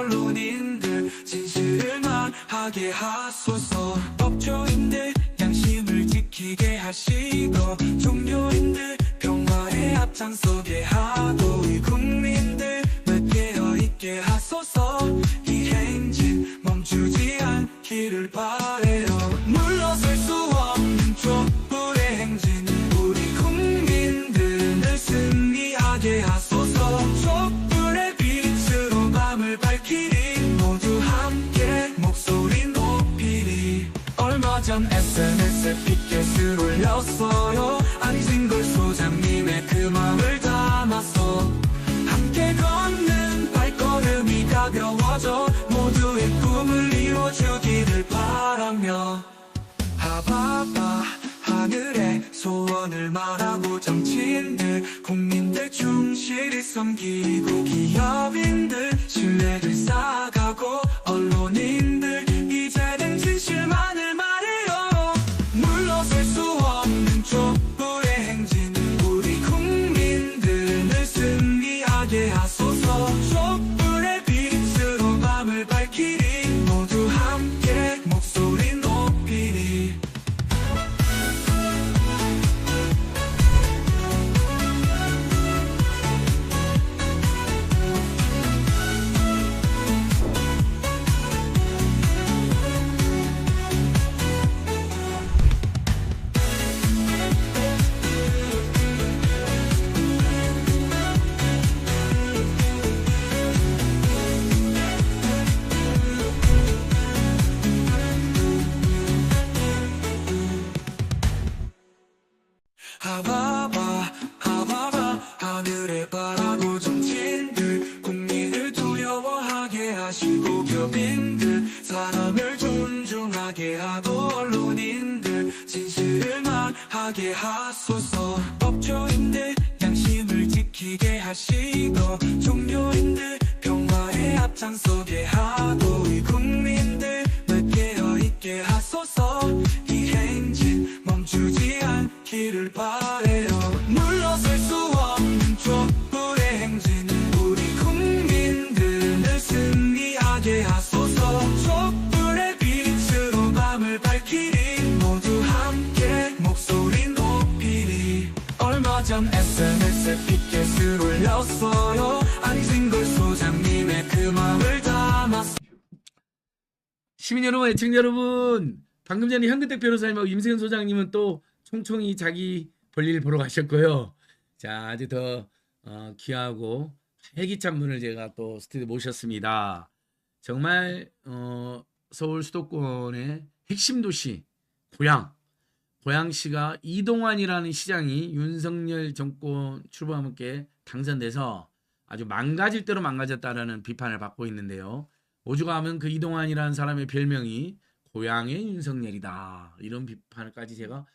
언론인들 진실을 말하게 하소서. 법조인들 양심을 지키게 하시고 종교인들 평화의 앞장서게 하고 우리 국민들 깨어 있게 하소서. 이 행진 멈추지 않기를 바래요. 물러설 수 없는 촛불의 행진 우리 국민들을 승리하게 하소서. 촛불의 빛으로 밤을 밝히리 모두 함께 목소리 높이리. 얼마 전 SNS에 피켓을 올렸어요. 안진걸 소장님의 그 마음을 담아서 함께 걷는 발걸음이 가벼워져 모두의 꿈을 이뤄주기를 바라며. 하바바 하늘의 소원을 말하고 정치인들 국민들 충실히 섬기고 기업인들 신뢰를 쌓아가고 언론인들 이제는 진실만을 말해요. 물러설 수 없는 촛불의 행진 우리 국민들을 승리하게 하소서. 촛불의 빛으로 밤을 밝히리 모두 함께 목소리 높이리. 하바바 하바바 하늘에 바라고 정치인들 국민을 두려워하게 하시고 기업인들 사람을 존중하게 하고 언론인들 진실을 말하게 하소서. 법조인들 양심을 지키게 하시고 종교인들 평화의 앞장서게 하고 우리 국민들 깨어 있게 하소서. 이 행진 멈추지 않기를 바래요. 물러설 수 없는 촛불의 행진 우리 국민들을 승리하게 하소서. 촛불의 빛으로 밤을 밝히리 모두 함께 목소리 높이리. 얼마 전 SNS에 피켓을 올렸어요. 안진걸 소장님의 그 마음을 담았어. 시민 여러분, 애청자 여러분, 방금 전에 현근택 변호사님하고 임세현 소장님은 또 총총히 자기 볼일 보러 가셨고요. 자, 아주 더 귀하고 활기찬 분을 제가 또 스튜디오에 모셨습니다. 정말 서울 수도권의 핵심 도시 고양시가 이동환이라는 시장이 윤석열 정권 출범과 함께 당선돼서 아주 망가질 대로 망가졌다라는 비판을 받고 있는데요. 오죽하면 그 이동환이라는 사람의 별명이 고향의 윤석열이다, 이런 비판을까지 제가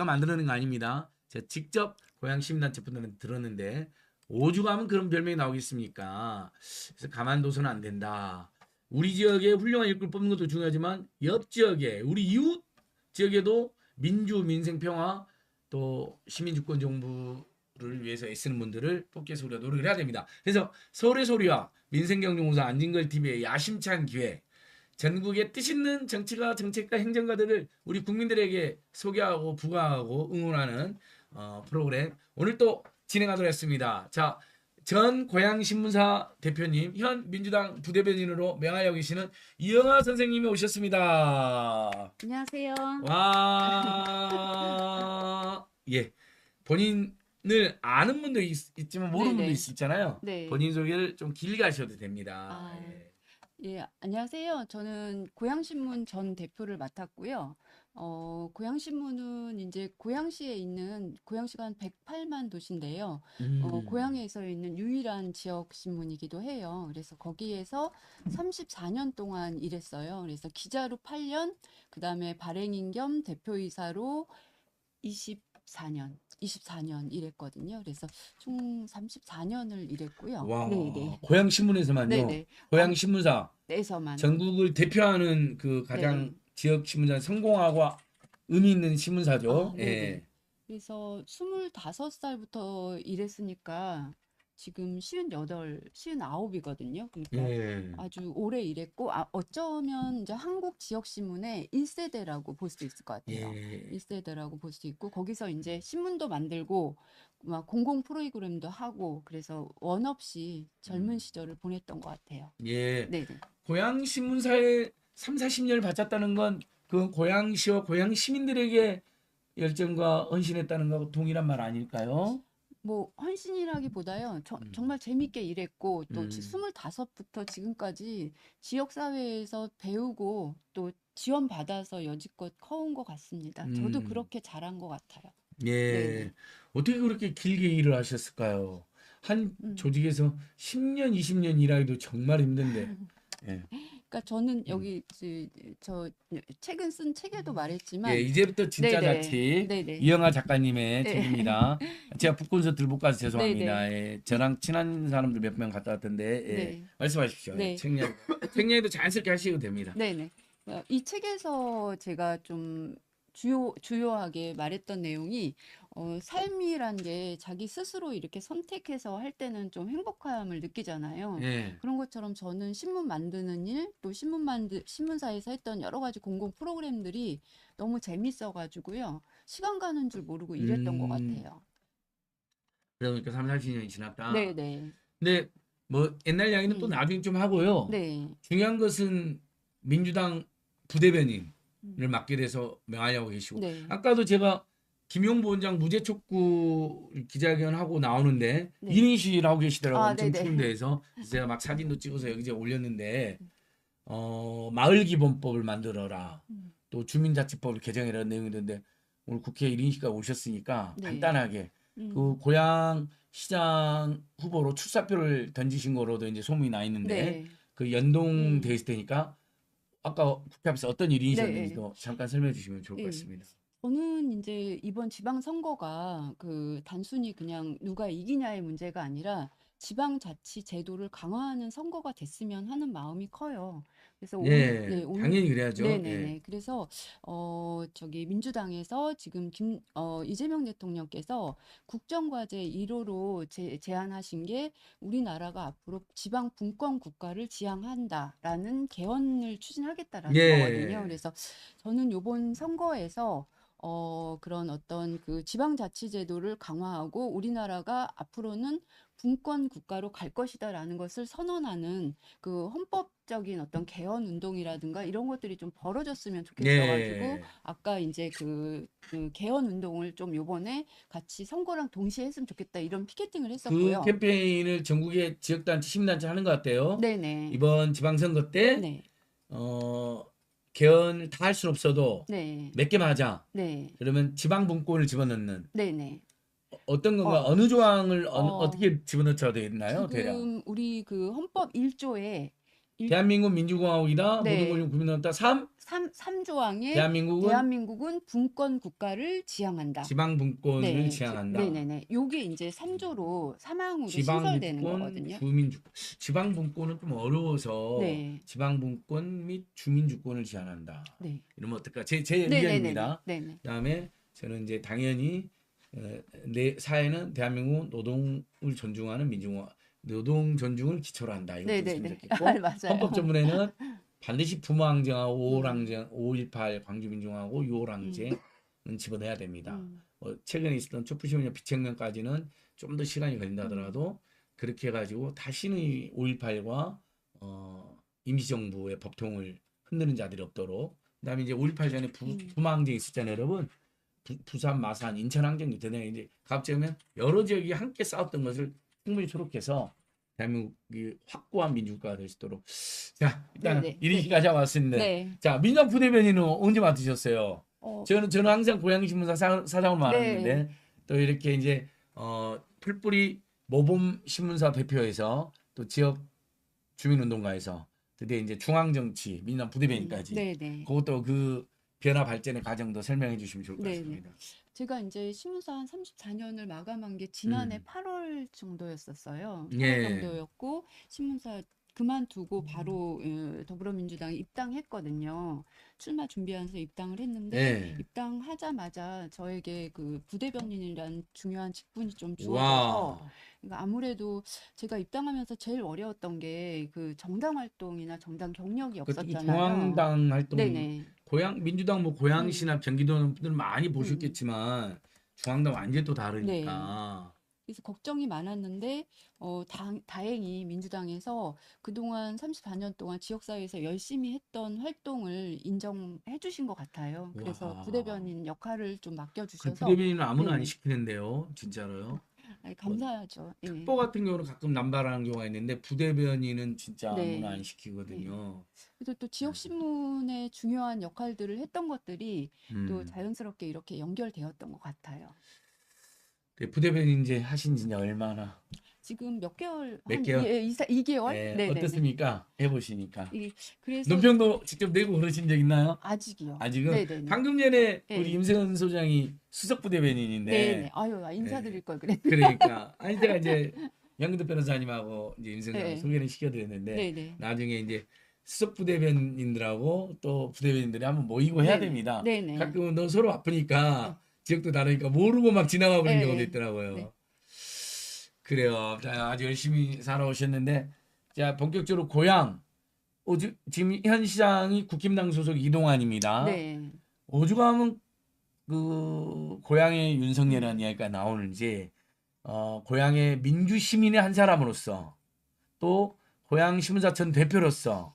만들어낸 거 아닙니다. 제가 직접 고향 시민단체 분들한테 들었는데 오죽하면 그런 별명이 나오겠습니까? 그래서 가만둬서는 안 된다. 우리 지역에 훌륭한 일꾼을 뽑는 것도 중요하지만 옆 지역에 우리 이웃 지역에도 민주 민생 평화 또 시민주권 정부를 위해서 애쓰는 분들을 뽑기 위해서 우리가 노력을 해야 됩니다. 그래서 서울의 소리와 민생경제공사 안진걸 TV의 야심찬 기회, 전국의 뜻있는 정책가 행정가들을 우리 국민들에게 소개하고 부각하고 응원하는 프로그램 오늘 또 진행하도록 했습니다. 자, 전 고양신문사 대표님, 현 민주당 부대변인으로 명하여 계시는 이영하 선생님이 오셨습니다. 안녕하세요. 와, 예, 본인을 아는 분도 있지만 모르는 분도 있잖아요. 네. 본인 소개를 좀 길게 하셔도 됩니다. 아, 예, 안녕하세요. 저는 고양신문 전 대표를 맡았고요. 고양신문은 이제 고양시에 있는, 고양시가 한 108만 도시인데요. 고양에서 있는 유일한 지역 신문이기도 해요. 그래서 거기에서 34년 동안 일했어요. 그래서 기자로 8년, 그 다음에 발행인 겸 대표이사로 24년 일했거든요. 그래서 총 34년을 일했고요. 와, 네네. 고양신문에서만요. 네네. 고양신문사 에서만. 전국을 대표하는 그 가장 네. 지역 신문사 성공하고 의미 있는 신문사죠. 아, 네네. 예. 그래서 25살부터 일했으니까 지금 58, 59이거든요. 그러니까 예. 아주 오래 일했고, 어쩌면 이제 한국 지역 신문의 1세대라고 볼 수 있을 것 같아요. 예. 1세대라고 볼 수 있고, 거기서 이제 신문도 만들고, 막 공공 프로그램도 하고, 그래서 원 없이 젊은 시절을 보냈던 것 같아요. 예. 네네. 고양 신문사에 3, 40년을 바쳤다는 건 그 고양시와 고양 시민들에게 열정과 헌신했다는 거하고 동일한 말 아닐까요? 뭐 헌신이라기보다요. 음. 정말 재밌게 일했고 또 음. 25부터 지금까지 지역 사회에서 배우고 또 지원받아서 여지껏 커온 것 같습니다. 저도 음. 그렇게 잘한 것 같아요. 예. 네네. 어떻게 그렇게 길게 일을 하셨을까요? 한 음. 조직에서 10년, 20년 일하기도 정말 힘든데. 예. 그러니까 저는 여기 저 최근 쓴 책에도 예, 말했지만 이제부터 진짜 네네. 자치 네네. 이영하 작가님의 네. 책입니다. 제가 북콘서트를 못 가서 죄송합니다. 네네. 예, 저랑 친한 사람들 몇 명 갔다 왔던데 예, 네. 말씀하십시오. 네. 책 이야기도 자연스럽게 하시도 됩니다. 네네. 이 책에서 제가 좀 주요하게 말했던 내용이, 삶이란 게 자기 스스로 이렇게 선택해서 할 때는 좀 행복함을 느끼잖아요. 예. 그런 것처럼 저는 신문 만드는 일, 또 신문사에서 했던 여러 가지 공공 프로그램들이 너무 재밌어가지고요. 시간 가는 줄 모르고 일했던 것 같아요. 그러니까 3, 40년이 지났다. 네네. 근데 뭐 옛날 이야기는 또 나중에 좀 하고요. 네. 중요한 것은 민주당 부대변인을 음. 맡게 돼서 명하려고 계시고 네. 아까도 제가 김용 부원장 무죄 촉구 기자회견 하고 나오는데 네. 1인 시위를 하고 계시더라고요. 아, 엄청 네네. 추운 데에서 제가 막 사진도 찍어서 여기저기 올렸는데 마을 기본법을 만들어라. 음. 또 주민자치법을 개정해라는 내용이 있는데 오늘 국회에 1인 시가 오셨으니까 네. 간단하게 음. 그 고양 시장 후보로 출사표를 던지신 거로도 이제 소문이 나 있는데 네. 그 연동돼 있을 테니까 아까 국회 앞에서 어떤 일이 네. 있었는지도 잠깐 설명해 주시면 좋을 것 예. 같습니다. 저는 이제 이번 지방선거가 단순히 그냥 누가 이기냐의 문제가 아니라 지방자치 제도를 강화하는 선거가 됐으면 하는 마음이 커요. 그래서 예, 네, 당연히 그래야죠. 예. 네네네. 그래서, 민주당에서 지금 이재명 대통령께서 국정과제 1호로 제안하신 게 우리나라가 앞으로 지방 분권 국가를 지향한다라는 개헌을 추진하겠다라는 거거든요. 예. 그래서 저는 이번 선거에서 그런 어떤 그 지방자치제도를 강화하고 우리나라가 앞으로는 분권 국가로 갈 것이다라는 것을 선언하는 그 헌법적인 어떤 개헌 운동이라든가 이런 것들이 좀 벌어졌으면 좋겠어가지고 예. 아까 이제 그 개헌 운동을 좀 요번에 같이 선거랑 동시에 했으면 좋겠다 이런 피켓팅을 그 했었고요. 캠페인을 전국의 지역단체, 시민단체 하는 것 같아요. 네네. 이번 지방선거 때 네. 개헌을 다 할 수는 없어도 네. 몇 개만 하자. 네. 그러면 지방 분권을 집어넣는 네네. 어떤 건가 어, 어느 조항을 어, 어떻게 집어넣자 되어 있나요? 대략. 지금 우리 그 헌법 1조에 대한민국 민주공화국이다. 모든 네. 권력 국민한다. 3. 3조항에 대한민국은 대한민국은 분권 국가를 지향한다. 지방 분권을 네, 지향한다. 네네네. 요게 이제 3조로 3항으로 지방 신설되는 분권, 거거든요. 주민 주권. 지방 분권은 좀 어려워서 네, 지방 분권 및 주민 주권을 제한한다. 네, 이러면 어떨까? 제 네네네네. 의견입니다. 네네. 그다음에 저는 이제 당연히 내 사회는 대한민국 노동을 존중하는 민주공화, 노동 존중을 기초로 한다. 이것도 있으면 네네네. 좋겠고 맞아요. 헌법 전문에는 반드시 부모항쟁하고 음, 5.5 항쟁, 5.18 광주민주공화국 6.5 항쟁은 집어넣어야 됩니다. 최근에 있었던 촛불시민의 비책면까지는 좀 더 시간이 걸린다 하더라도 그렇게 해가지고 다시는 5.18과 임시정부의 법통을 흔드는 자들이 없도록. 그다음에 이제 5.18 전에 부마항쟁이 있었잖아요, 여러분. 부산, 마산, 인천 항쟁도 대단히 이제 갑자기 여러 지역이 함께 싸웠던 것을 충분히 초록해서 대한민국이 확고한 민주국가가 될 수 있도록. 자, 일단 네네. 1인시까지 왔습니다. 네. 자, 민주당 부대변인은 언제 맡으셨어요? 어, 저는 항상 고양시문사 사장으로 말았는데 네. 또 이렇게 이제 풀뿌리 모범 신문사 대표에서 또 지역 주민운동가에서 드디어 이제 중앙정치 민주당 부대변인까지 네네. 그것도 그 변화 발전의 과정도 설명해 주시면 좋을 것 네네. 같습니다. 제가 이제 신문사 한 34년을 마감한 게 지난해 음. 8월 정도였었어요. 8월 예. 정도였고 신문사 그만두고 바로 더불어민주당에 입당했거든요. 출마 준비하면서 입당을 했는데 네. 입당하자마자 저에게 그 부대변인이라는 중요한 직분이 좀 주어져서 와. 그러니까 아무래도 제가 입당하면서 제일 어려웠던 게 그 정당 활동이나 정당 경력이 그것도 이 없었잖아요. 중앙당 활동, 네네. 민주당 뭐 음, 고양시나 경기도 분들 많이 음, 보셨겠지만 중앙당 완전히 또 네. 다르니까. 그래서 걱정이 많았는데 다행히 민주당에서 그동안 34년 동안 지역사회에서 열심히 했던 활동을 인정해 주신 것 같아요. 그래서 와. 부대변인 역할을 좀 그 맡겨주셔서 부대변인은 아무나 안 네, 시키는데요, 진짜로요. 아이, 뭐 감사하죠. 예. 특보 같은 경우는 가끔 남발하는 경우가 있는데 부대변인은 진짜 아무나 안 네. 네. 시키거든요. 그래서 또 지역신문의 중요한 역할들을 했던 것들이 또 음. 자연스럽게 이렇게 연결되었던 것 같아요. 그 부대변인 이제 하신 지 얼마나, 지금 몇 개월, 몇 한 개월? 2개월? 예, 네네네. 어떻습니까? 해보시니까. 그래서 논평도 직접 내고 그러신 적 있나요? 아직이요. 아직은? 네네네. 방금 전에 우리 네. 임세현 소장이 수석 네네. 부대변인인데, 아유, 예, 인사드릴 걸 그랬네. 그러니까 아니 제가 이제 양근도 변호사님하고 이제 임세현 소장 네. 소개를 시켜드렸는데 네네. 나중에 이제 수석 부대변인들하고 또 부대변인들이 한번 모이고 해야 네네. 됩니다. 네네. 가끔은 너 서로 네. 아프니까 지역도 다르니까 모르고 막 지나가 버리는 경우도 네. 네. 있더라고요. 그래요. 자, 아주 열심히 살아오셨는데, 자, 본격적으로 고향. 지금 현 시장이 국힘당 소속 이동환입니다. 네. 오죽 하면 그 고향의 윤석열이라는 음. 이야기가 나오는지, 고향의 민주 시민의 한 사람으로서, 또 고향 신문사천 대표로서,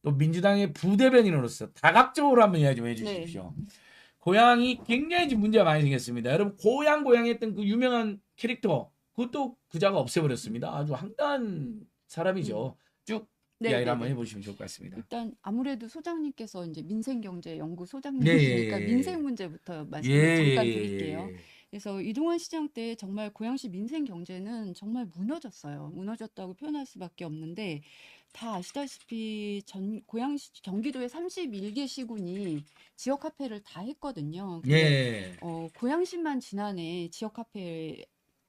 또 민주당의 부대변인으로서 다각적으로 한번 이야기 좀 네. 해주십시오. 고향이 굉장히 지금 문제가 많이 생겼습니다. 여러분 고향 했던 그 유명한 캐릭터 그것도 그자가 없애버렸습니다. 아주 황당한 사람이죠. 쭉 이야기를 한번 네네네. 해보시면 좋을 것 같습니다. 일단 아무래도 소장님께서 이제 민생경제연구 네, 소장님이시니까 예, 민생 문제부터 예, 말씀을 예, 잠깐 예, 드릴게요. 예. 그래서 이동환 시장 때 정말 고양시 민생 경제는 정말 무너졌어요. 무너졌다고 표현할 수밖에 없는데 다 아시다시피 고양시 경기도의 31개 시군이 지역 화폐를 다 했거든요. 근데 예. 고양시만 지난해 지역 화폐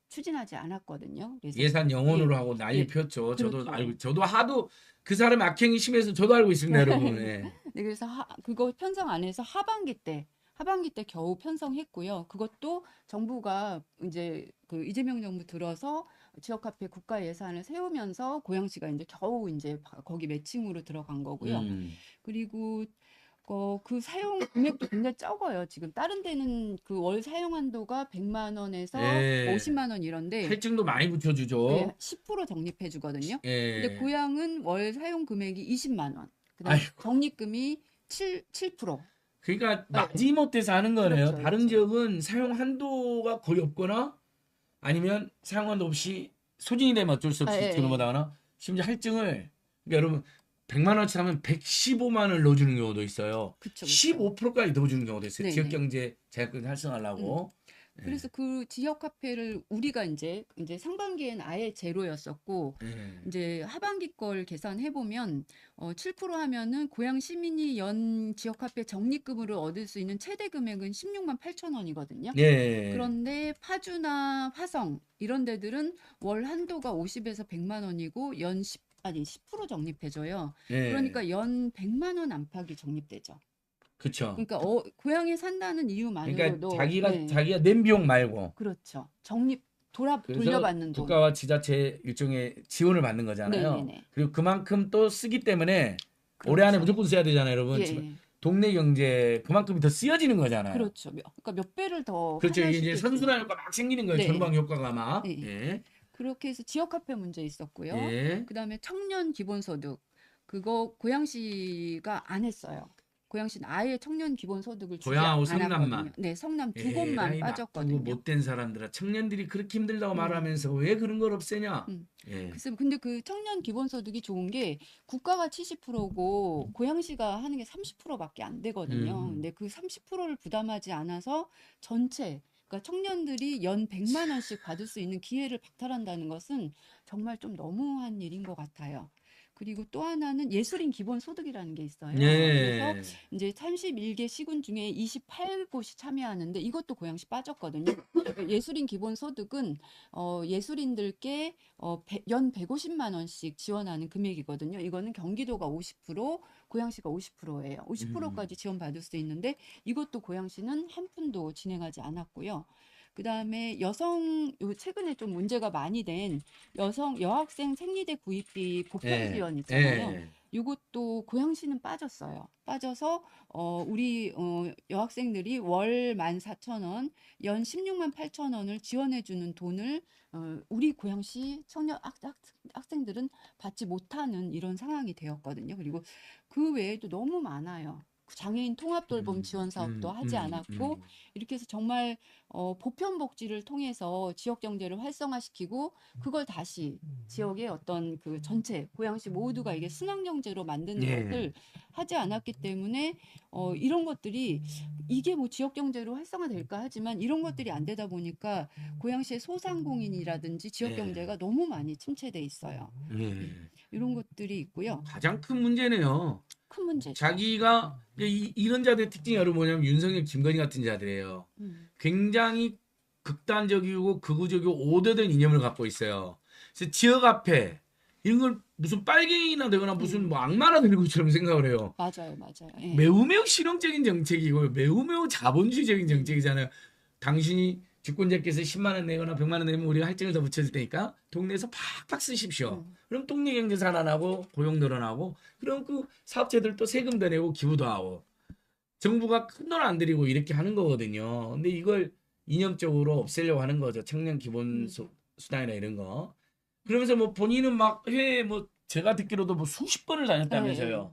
추진하지 않았거든요. 그래서 예산 영원으로 예, 하고 난리 예, 폈죠. 저도 그렇죠. 알고, 저도 하도 그 사람 악행이 심해서 저도 알고 있습니다, 여러분. 예. 네, 그래서 그거 편성 안 해서 하반기 때 겨우 편성했고요. 그것도 정부가 이제 그 이재명 정부 들어서 지역화폐 국가 예산을 세우면서 고양시가 이제 겨우 이제 거기 매칭으로 들어간 거고요. 음. 그리고 그 사용 금액도 굉장히 적어요. 지금 다른 데는 그 월 사용 한도가 100만 원에서 예. 50만 원 이런데 할증도 많이 예, 붙여주죠. 10% 적립해 주거든요. 근데 예. 고향은 월 사용 금액이 20만 원. 그다음 아이고. 적립금이 7%. 그러니까 네. 마지못해서 하는 거네요. 그렇죠, 다른 그렇죠. 지역은 사용 한도가 거의 없거나 아니면 사용 한도 없이 소진이 되면 어쩔 수 아, 없이 예, 주는 예. 거다거나 심지어 할증을 그러니까 여러분 100만 원치 하면 115만 원을 넣어주는 경우도 있어요. 그쵸, 그쵸. 15%까지 넣어주는 경우도 있어요. 네네. 지역경제 자격을 활성화하려고. 그래서 그 지역 화폐를 우리가 이제 상반기엔 아예 제로였었고 예. 이제 하반기 걸 계산해 보면 7% 하면은 고양 시민이 연 지역 화폐 적립금으로 얻을 수 있는 최대 금액은 16만 8천 원이거든요. 예. 그런데 파주나 화성 이런 데들은 월 한도가 50에서 100만 원이고 연 10% 적립해줘요. 예. 그러니까 연 100만 원 안팎이 적립되죠. 그쵸. 그러니까 고향에 산다는 그러니까 이유만으로도 자기가 낸 비용 말고 그렇죠. 적립 그래서 돌려받는 돈. 국가와 지자체 일종의 지원을 받는 거잖아요. 네네네. 그리고 그만큼 또 쓰기 때문에 올해 안에 그렇죠. 무조건 써야 되잖아요, 여러분. 예. 동네 경제 그만큼이 더 쓰여지는 거잖아요. 그렇죠. 그러니까 몇 배를 더 그렇죠. 이게 이제 환원시킬 수 선순환 효과 막 생기는 거예요. 네. 전방 효과가 막. 네. 예. 그렇게 해서 지역 화폐 문제 있었고요. 예. 그다음에 청년 기본소득 그거 고양시가 안 했어요. 고양시는 아예 청년 기본소득을 주지 고양하고 안 성남만. 하거든요. 네, 성남 두 에라이, 곳만 나쁘고 빠졌거든요. 못된 사람들아. 청년들이 그렇게 힘들다고 말하면서 왜 그런 걸 없애냐? 음. 예. 글쎄, 근데 그 청년 기본소득이 좋은 게 국가가 70%고 고양시가 하는 게 30%밖에 안 되거든요. 근데 그 30%를 부담하지 않아서 전체 그러니까 청년들이 연 100만 원씩 받을 수 있는 기회를 박탈한다는 것은 정말 좀 너무한 일인 것 같아요. 그리고 또 하나는 예술인 기본소득이라는 게 있어요. 그래서 예. 이제 31개 시군 중에 28곳이 참여하는데 이것도 고양시 빠졌거든요. 그러니까 예술인 기본소득은 예술인들께 연 150만 원씩 지원하는 금액이거든요. 이거는 경기도가 50%, 고양시가 50%예요. 50%까지 지원받을 수 있는데 이것도 고양시는 한 푼도 진행하지 않았고요. 그다음에 최근에 좀 문제가 많이 된 여학생 생리대 구입비 보편 예. 지원 있잖아요. 예. 이것도 고양시는 빠졌어요. 빠져서 우리 여학생들이 월 14,000원, 연 16만 8천 원을 지원해 주는 돈을 우리 고양시 청년 학생들은 받지 못하는 이런 상황이 되었거든요. 그리고 그 외에도 너무 많아요. 장애인 통합 돌봄 지원 사업도 하지 않았고 이렇게 해서 정말 보편 복지를 통해서 지역 경제를 활성화시키고 그걸 다시 지역의 어떤 그 전체 고양시 모두가 이게 순환 경제로 만드는 예. 것을 하지 않았기 때문에 이런 것들이 이게 뭐 지역 경제로 활성화될까 하지만 이런 것들이 안 되다 보니까 고양시의 소상공인이라든지 지역 예. 경제가 너무 많이 침체돼 있어요. 예. 이런 것들이 있고요. 가장 큰 문제네요. 큰 문제죠. 자기가 이런 자들의 특징이 여러분 뭐냐면 윤석열, 김건희 같은 자들이에요. 굉장히 극단적이고 극우적이고 오대된 이념을 갖고 있어요. 그래서 지역 앞에 이런 걸 무슨 빨갱이나 되거나 무슨 뭐 악마나 되는 것처럼 생각을 해요. 맞아요, 맞아요. 예. 매우 실용적인 정책이고 매우 자본주의적인 정책이잖아요. 당신이 주권자께서 10만 원 내거나 100만 원 내면 우리가 할증을 더 붙여줄 테니까 동네에서 팍팍 쓰십시오. 그럼 동네 경제 살아나고 고용 늘어나고 그럼 그 사업체들 또 세금도 내고 기부도 하고 정부가 큰 돈 안 들이고 이렇게 하는 거거든요. 근데 이걸 이념적으로 없애려고 하는 거죠. 청년 기본 수당이나 이런 거. 그러면서 뭐 본인은 막 해외 뭐 제가 듣기로도 뭐 수십 번을 다녔다면서요.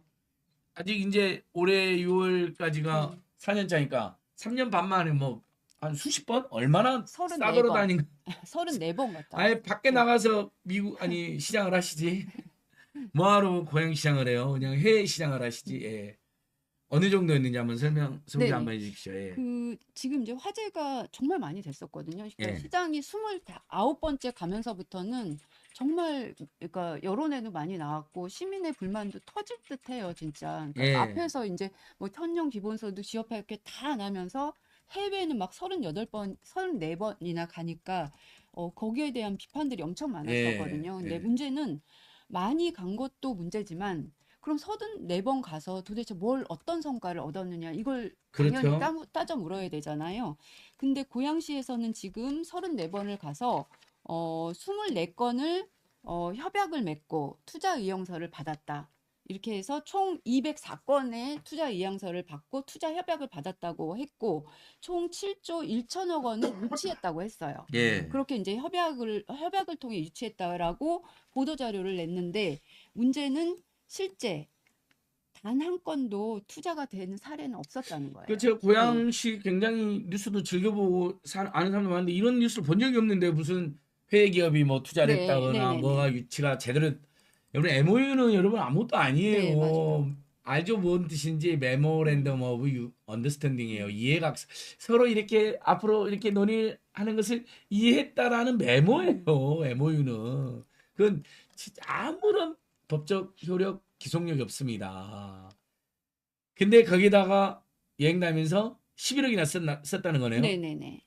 아직 이제 올해 6월까지가 4년차니까 3년 반 만에 뭐 한 수십 번? 얼마나 34 싸돌아 번. 다닌 34번 갔다. 아예 밖에 나가서 시장을 하시지. 뭐하러 고향 시장을 해요? 그냥 해외 시장을 하시지. 예. 어느 정도였는지 한번 소개 네네. 한번 해주십시오. 예. 지금 이제 화제가 정말 많이 됐었거든요. 그러니까 예. 시장이 29번째 가면서부터는 정말 그러니까 여론에도 많이 나왔고 시민의 불만도 터질 듯해요, 진짜. 그러니까 예. 앞에서 이제 뭐 현령 기본소득 지역화 이렇게 다 안 하면서 해외는 막 38번, 34번이나 가니까 거기에 대한 비판들이 엄청 많았었거든요. 예. 근데 예. 문제는 많이 간 것도 문제지만 그럼 34번 가서 도대체 어떤 성과를 얻었느냐 이걸 당연히 그렇죠. 따져 물어야 되잖아요. 근데 고양시에서는 지금 34번을 가서 24건을 협약을 맺고 투자 의향서를 받았다. 이렇게 해서 총 204건의 투자 의향서를 받고 투자 협약을 받았다고 했고 총 7조 1천억 원을 유치했다고 했어요. 예. 그렇게 이제 협약을 통해 유치했다라고 보도 자료를 냈는데 문제는 실제 단 한 건도 투자가 된 사례는 없었다는 거예요. 그 제가 고양시 굉장히 뉴스도 즐겨보고 아는 사람도 많은데 이런 뉴스를 본 적이 없는데 무슨 해외 기업이 뭐 투자를 네, 했다거나 네네네. 뭐가 유치가 제대로 여러분 MOU는 여러분 아무것도 아니에요. 네, 맞아요. 알죠 뭔 뜻인지 메모랜덤 오브 언더스탠딩이에요. 이해가 서로 이렇게 앞으로 이렇게 논의하는 것을 이해했다라는 메모예요. MOU는 그건 진짜 아무런 법적 효력 기속력이 없습니다. 근데 거기다가 여행 다니면서 11억이나 썼다는 거네요. 네네네.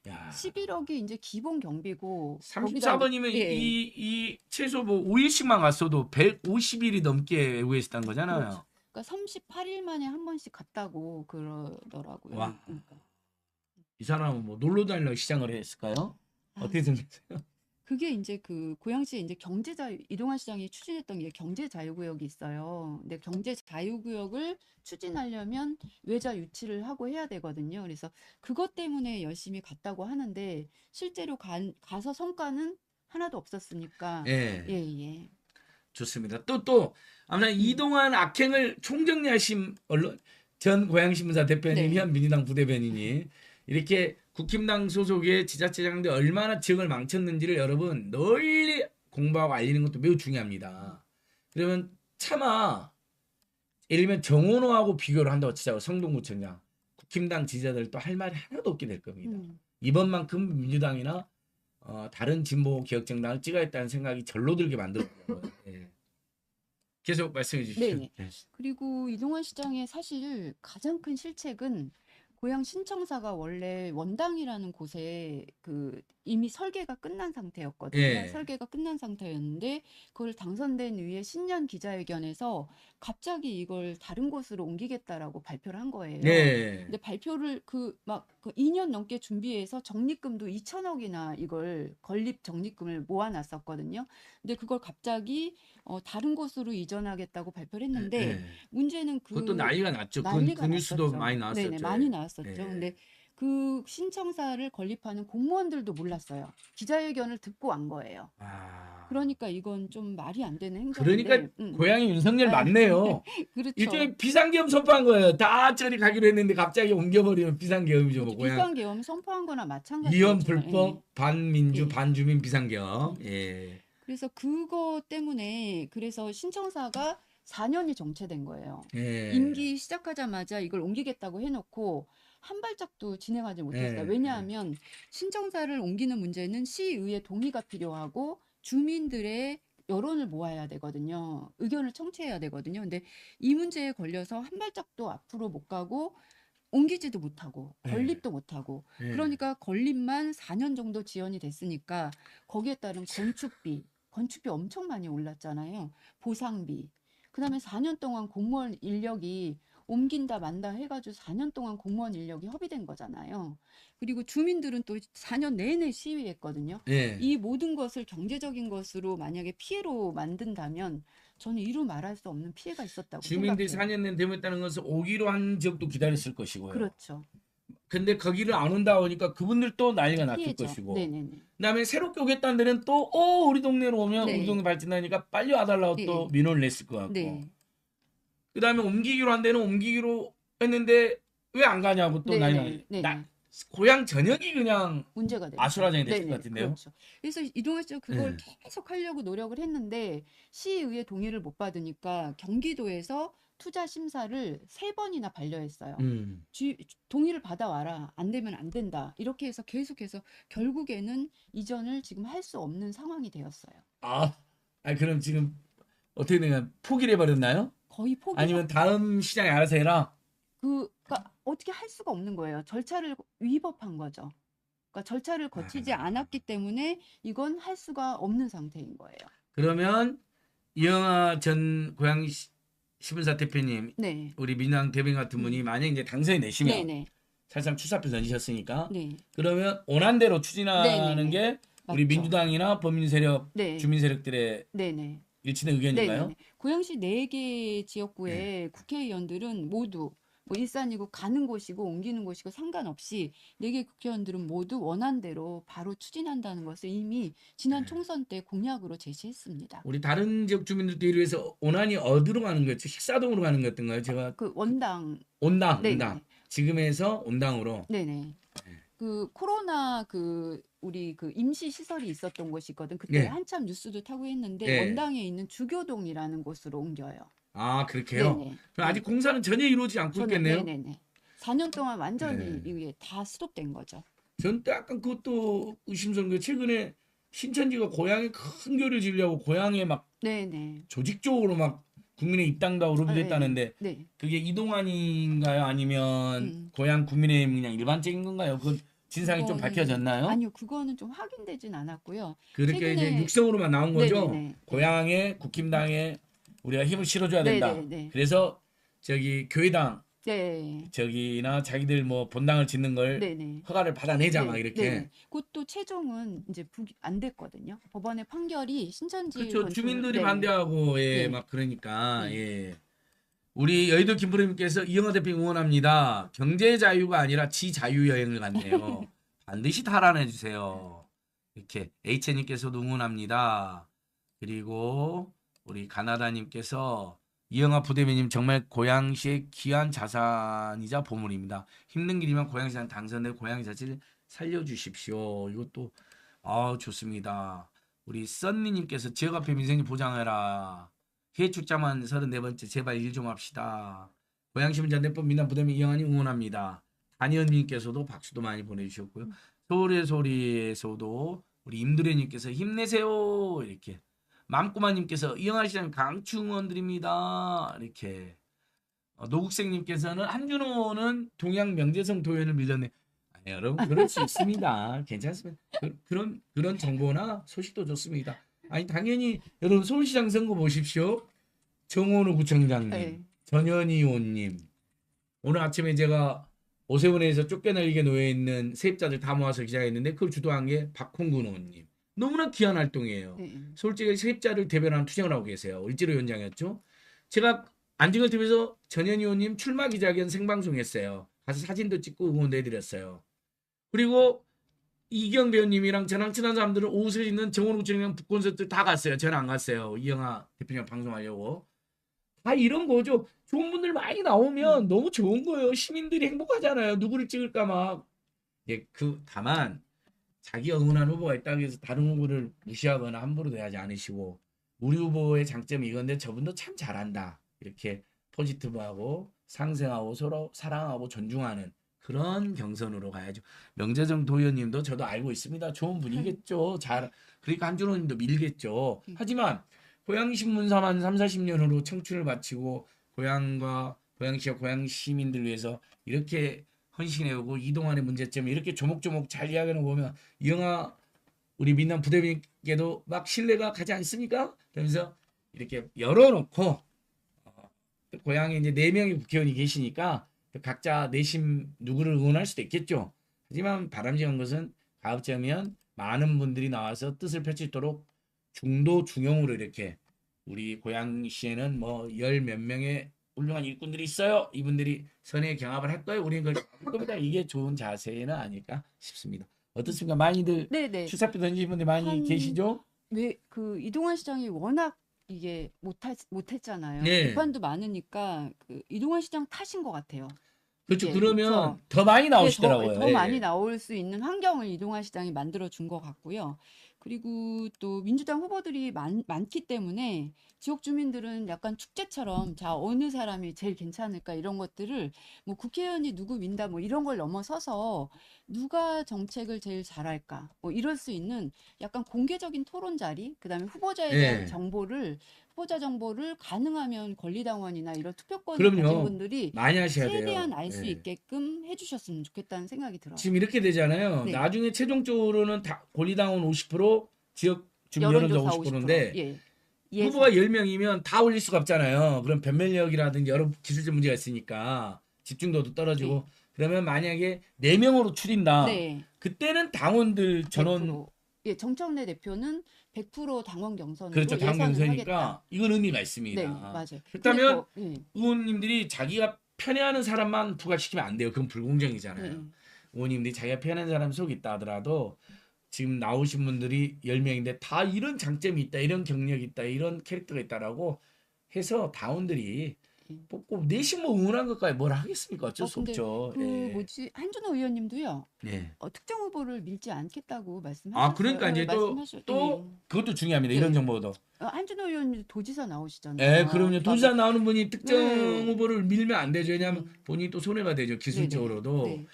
야. 11억이 이제 기본 경비고 34번이면 예. 이 최소 뭐 5일씩만 갔어도 150일이 넘게 외국에 있었다는 거잖아요. 그렇죠. 그러니까 38일 만에 한 번씩 갔다고 그러더라고요. 와. 그러니까. 이 사람은 뭐 놀러 다니려고 시장을 했을까요? 어떻게 생각하세요? 그게 이제 그 고양시에 이제 이동환 시장이 추진했던 게 경제 자유구역이 있어요. 근데 경제 자유구역을 추진하려면 외자 유치를 하고 해야 되거든요. 그래서 그것 때문에 열심히 갔다고 하는데 실제로 가서 성과는 하나도 없었으니까 예. 예. 좋습니다. 또 아무튼 이동환 악행을 총정리하신 전 고양시민사 대표님, 네. 현 민주당 부대변인이 이렇게 국힘당 소속의 지자체장들 얼마나 지역을 망쳤는지를 여러분 널리 공부하고 알리는 것도 매우 중요합니다. 그러면 차마 예를 들면 정원호하고 비교를 한다고 치자고 성동구청장 국힘당 지지자들 또 할 말이 하나도 없게 될 겁니다. 이번만큼 민주당이나 다른 진보 기억정당을 찍어야겠다는 생각이 절로 들게 만들어요. 예. 계속 말씀해 주십시오. 네네. 네. 그리고 이동환 시장의 사실 가장 큰 실책은 고향 신청사가 원래 원당이라는 곳에 그 이미 설계가 끝난 상태였거든요. 예. 설계가 끝난 상태였는데 그걸 당선된 위에 신년 기자회견에서 갑자기 이걸 다른 곳으로 옮기겠다라고 발표를 한 거예요. 네. 근데 발표를 그 2년 넘게 준비해서 적립금도 2천억이나 이걸 건립 적립금을 모아놨었거든요. 근데 그걸 갑자기 다른 곳으로 이전하겠다고 발표를 했는데 예. 문제는 그것도 난리가 났죠. 그 난리가 뉴스도 났었죠. 많이 나왔었죠. 네네, 많이 나왔었죠. 예. 근데 그 신청사를 건립하는 공무원들도 몰랐어요. 기자회견을 듣고 안 거예요. 아. 그러니까 이건 좀 말이 안 되는 그러니까 행동인데, 고향이 윤석열 아, 맞네요. 그렇죠. 일종의 비상계엄 선포한 거예요. 다 저리 가기로 했는데 갑자기 옮겨버리면 비상계엄이죠. 뭐 그렇죠. 고향 비상계엄 선포한 거나 마찬가지죠. 이원 예. 불법 반민주 예. 반주민 비상계엄. 예. 그래서 그거 때문에 그래서 신청사가 4년이 정체된 거예요. 예. 임기 시작하자마자 이걸 옮기겠다고 해놓고 한 발짝도 진행하지 못했어요. 예. 왜냐하면 신청사를 옮기는 문제는 시의회 동의가 필요하고 주민들의 여론을 모아야 되거든요. 의견을 청취해야 되거든요. 근데 이 문제에 걸려서 한 발짝도 앞으로 못 가고 옮기지도 못하고 예. 건립도 못하고 예. 그러니까 건립만 4년 정도 지연이 됐으니까 거기에 따른 건축비 엄청 많이 올랐잖아요. 보상비. 그다음에 4년 동안 공무원 인력이 옮긴다 만다 해가지고 4년 동안 공무원 인력이 허비된 거잖아요. 그리고 주민들은 또 4년 내내 시위했거든요. 예. 이 모든 것을 경제적인 것으로 만약에 피해로 만든다면 저는 이루 말할 수 없는 피해가 있었다고 주민들이 생각해요. 4년 내내 데모했다는 것은 오기로 한 지역도 기다렸을 것이고요. 그렇죠. 근데 거기를 안 온다 보니까 그분들도 난리가 났을 피해죠. 것이고. 네네네. 그다음에 새롭게 오겠다는 데는 또 우리 동네로 오면 네. 우리 동네 발전하니까 빨리 와달라고 네. 또 민원을 냈을 것 같고. 네. 그다음에 옮기기로 한 데는 옮기기로 했는데 왜 안 가냐고 또 난리가 네네. 네네. 나 고향 전역이 그냥 문제가 되죠. 아수라장이 됐을 네네. 것 같은데요. 그렇죠. 그래서 이동환 씨가 그걸 네. 계속 하려고 노력을 했는데 시의회 동의를 못 받으니까 경기도에서 투자 심사를 3번이나 반려했어요. 동의를 받아와라. 안 되면 안 된다. 이렇게 해서 계속해서 결국에는 이전을 지금 할 수 없는 상황이 되었어요. 그럼 지금 어떻게 되냐? 포기를 해버렸나요? 거의 포기. 아니면 다음 시장에 알아서 해라? 그러니까 어떻게 할 수가 없는 거예요. 절차를 위법한 거죠. 그러니까 절차를 거치지 않았기 때문에 이건 할 수가 없는 상태인 거예요. 그러면 이영하 전 고양 시분사 대표님, 네. 우리 민주당 대변인 같은 분이 만약 이제 당선이 되시면 네네. 사실상 출사표 던지셨으니까 네. 그러면 원안대로 추진하는 네네네. 게 우리 맞죠. 민주당이나 범민 세력, 네. 주민 세력들의 네네. 일치된 의견인가요? 네네. 고양시 4개 지역구의 국회의원들은 모두 뭐 일산이고 가는 곳이고 옮기는 곳이고 상관없이 4개 국회의원들은 모두 원안대로 바로 추진한다는 것을 이미 지난 총선 때 공약으로 제시했습니다. 우리 다른 지역 주민들도 이를 위해서 원안이 어디로 가는 거였죠? 식사동으로 가는 거였던가요? 제가 그 원당. 온당, 네네. 온당. 지금에서 온당으로. 네네. 그 코로나 우리 임시 시설이 있었던 곳이 있거든. 그때 네. 한참 뉴스도 타고 했는데 네. 원당에 있는 주교동이라는 곳으로 옮겨요. 그렇게요? 네네. 그럼 아직 공사는 전혀 이루어지지 않고 있겠네요? 네네네. 4년 동안 완전히 네. 이게 다 스톱된 거죠. 전 또 약간 그것도 의심스러운 게 최근에 신천지가 고향에 큰 교를 지으려고 고향에 막 네네. 조직적으로 막 국민의 입당도 하고 로비됐다는데 네. 그게 이동환인가요? 아니면 고향 국민의힘 그냥 일반적인 건가요? 그 진상이 좀 그거는- 밝혀졌나요? 아니요, 그거는 좀 확인되진 않았고요. 그렇게 이제 최근에- 육성으로만 나온 거죠. 네네네. 고향에 국힘당에 우리가 힘을 실어줘야 된다. 네네네. 그래서 저기 교회당 네. 저기나 자기들 뭐 본당을 짓는 걸 네네. 허가를 받아내자 막 네, 이렇게. 네네. 그것도 최종은 이제 안 됐거든요. 법원의 판결이 신천지 그렇죠. 건축- 주민들이 네. 반대하고 네. 막 그러니까 네. 예. 우리 여의도 김프로님께서 이영하 대표 응원합니다. 경제 자유가 아니라 지자유 여행을 갔네요. 반드시 탈환해 주세요. 이렇게 H님께서도 응원합니다. 그리고 우리 가나다님께서 이영하 부대변인 정말 고양시의 귀한 자산이자 보물입니다. 힘든 길이면 고양시장 당선되고 고양시 자체를 살려주십시오. 이것도 좋습니다. 우리 썬니님께서 지역 앞에 민생이 보장해라. 해축자만 34번째 제발 일 좀 합시다. 고양시민자대법 민남 부대변인 이영하니 응원합니다. 단현님께서도 박수도 많이 보내주셨고요. 서울의 소리에서도 우리 임두래님께서 힘내세요 이렇게 맘꼬마님께서 이영하 시장 강추 드립니다. 이렇게 노국생님께서는 한준호는 동양 명재성 도연을 밀렸네. 아니, 여러분 그럴 수 있습니다. 괜찮습니다. 그런 정보나 소식도 좋습니다. 아니 당연히 여러분 서울시장 선거 보십시오. 정원우 구청장님, 네. 전현희 의원님. 오늘 아침에 제가 오세훈에서 쫓겨나게 놓여 있는 세입자들 다 모아서 기자했는데 그걸 주도한 게 박홍근 의원님. 너무나 귀한 활동이에요. 네. 솔직히 세입자를 대변하는 투쟁을 하고 계세요. 을지로 위원장이었죠. 제가 안진걸 TV에서 전현희 의원님 출마 기자회견 생방송했어요. 가서 사진도 찍고 응원도 해드렸어요. 그리고 이경 배우님이랑 저랑 친한 사람들은 옷을 입는 정원우 구청장 북콘서트 다 갔어요. 저는 안 갔어요. 이영하 대표님 방송하려고. 다 이런 거죠. 좋은 분들 많이 나오면 너무 좋은 거예요. 시민들이 행복하잖아요. 누구를 찍을까 막. 예, 다만 자기가 응원하는 후보가 있다고 해서 다른 후보를 무시하거나 함부로 대하지 않으시고 우리 후보의 장점이 이건데 저분도 참 잘한다. 이렇게 포지티브하고 상생하고 서로 사랑하고 존중하는 그런 경선으로 가야죠. 명재정 도의원님도 저도 알고 있습니다. 좋은 분이겠죠. 그러니까 한준호님도 밀겠죠. 하지만 고양신문사만 30-40년으로 청춘을 바치고 고향과 고양시와 고양 시민들 위해서 이렇게 헌신해오고 이동환의 문제점을 이렇게 조목조목 잘 이야기하는 거 보면 이영하 우리 민남 부대변인께도 막 신뢰가 가지 않습니까? 그러면서 이렇게 열어놓고 고향에 이제 4명의 국회의원이 계시니까 각자 내심 누구를 응원할 수도 있겠죠. 하지만 바람직한 것은 가급적이면 많은 분들이 나와서 뜻을 펼치도록 중도 중용으로 이렇게 우리 고양시에는 뭐 10몇 명의 훌륭한 일꾼들이 있어요. 이분들이 선의의 경합을 할 거예요. 우리는 그걸 할 겁니다. 이게 좋은 자세는 아닐까 싶습니다. 어떻습니까? 많이들 네네. 출사표 던지신 분들 많이 계시죠? 왜 그 이동환 시장이 워낙 이게 못했잖아요. 네. 비판도 많으니까 그 이동환 시장 탓인 것 같아요. 그렇죠. 예, 그러면 그렇죠. 더 많이 나오시더라고요. 더 예. 많이 나올 수 있는 환경을 이동환 시장이 만들어 준 것 같고요. 그리고 또 민주당 후보들이 많기 때문에 지역 주민들은 약간 축제처럼 자 어느 사람이 제일 괜찮을까 이런 것들을 뭐 국회의원이 누구 민다 뭐 이런 걸 넘어서서 누가 정책을 제일 잘할까 뭐 이럴 수 있는 약간 공개적인 토론 자리 그다음에 후보자에 대한 예. 후보자 정보를 가능하면 권리당원이나 이런 투표권을 그럼요. 가진 분들이 많이 하셔야 돼요. 최대한 알 수 예. 있게끔 해주셨으면 좋겠다는 생각이 들어요. 지금 이렇게 되잖아요. 네. 나중에 최종적으로는 다 권리당원 50%, 지역 주민 여론조사 50%인데 예. 후보가 10명이면 다 올릴 수가 없잖아요. 그럼 변별력이라든지 여러 기술적 문제가 있으니까 집중도도 떨어지고 그러면 만약에 4명으로 추린다. 네. 그때는 당원들 전원 100%. 예, 정청래 대표는 100% 당원 경선으로 그렇죠. 당 예상을 경선이니까 하겠다. 이건 의미가 있습니다. 네, 맞아요. 그렇다면 근데 의원님들이 자기가 편애하는 사람만 부각시키면 안 돼요. 그건 불공정이잖아요. 네. 의원님들이 자기가 편애하는 사람 속에 있다 하더라도 지금 나오신 분들이 10명인데 다 이런 장점이 있다, 이런 경력이 있다, 이런 캐릭터가 있다라고 해서 당원들이 뽑고 내심 뭐 응원한 것까지 뭘 하겠습니까? 어쩔 수 근데 없죠. 그 예. 뭐지 한준호 의원님도요. 네. 특정 후보를 밀지 않겠다고 말씀하셨어요. 그러니까 이제 또 그것도 중요합니다. 이런 네. 정보도. 한준호 의원님 도지사 나오시잖아요. 네, 그럼요. 도지사 나오는 분이 특정 네. 후보를 밀면 안 되죠. 왜냐하면 본인이 또 손해가 되죠. 기술적으로도. 네.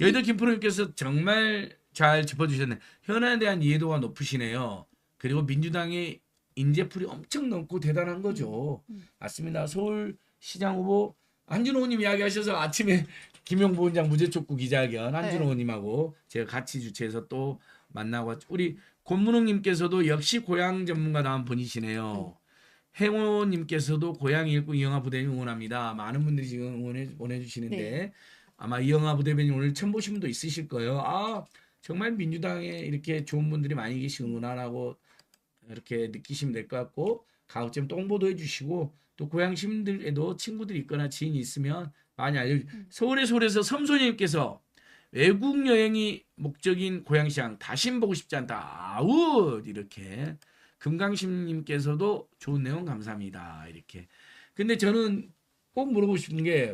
여의도 김프로님께서 정말 잘 짚어주셨네. 현안에 대한 이해도가 높으시네요. 그리고 민주당의 인재풀이 엄청 넘고 대단한 거죠. 맞습니다. 서울시장 후보 한준호 의원님 이야기하셔서 아침에 김용 부원장 무죄촉구 기자회견 한준호 네. 의원님하고 제가 같이 주최해서 또 만나고 왔죠. 우리 권문웅님께서도 역시 고향 전문가 나온 분이시네요. 행호님께서도 고향 일꾼 이영하 부대변인 응원합니다. 많은 분들이 지금 응원해 주시는데 네. 아마 이영하 부대변인 오늘 처음 보신 분도 있으실 거예요. 정말 민주당에 이렇게 좋은 분들이 많이 계시 응원하라고 이렇게 느끼시면 될 것 같고 가급적 또 홍보도 해주시고 또 고향 시민들에도 친구들이 있거나 지인이 있으면 많이 알려주세요. 서울에서 섬소님께서 외국 여행이 목적인 고양시장 다신 보고 싶지 않다. 아웃 이렇게 금강심님께서도 좋은 내용 감사합니다. 이렇게. 근데 저는 꼭 물어보고 싶은 게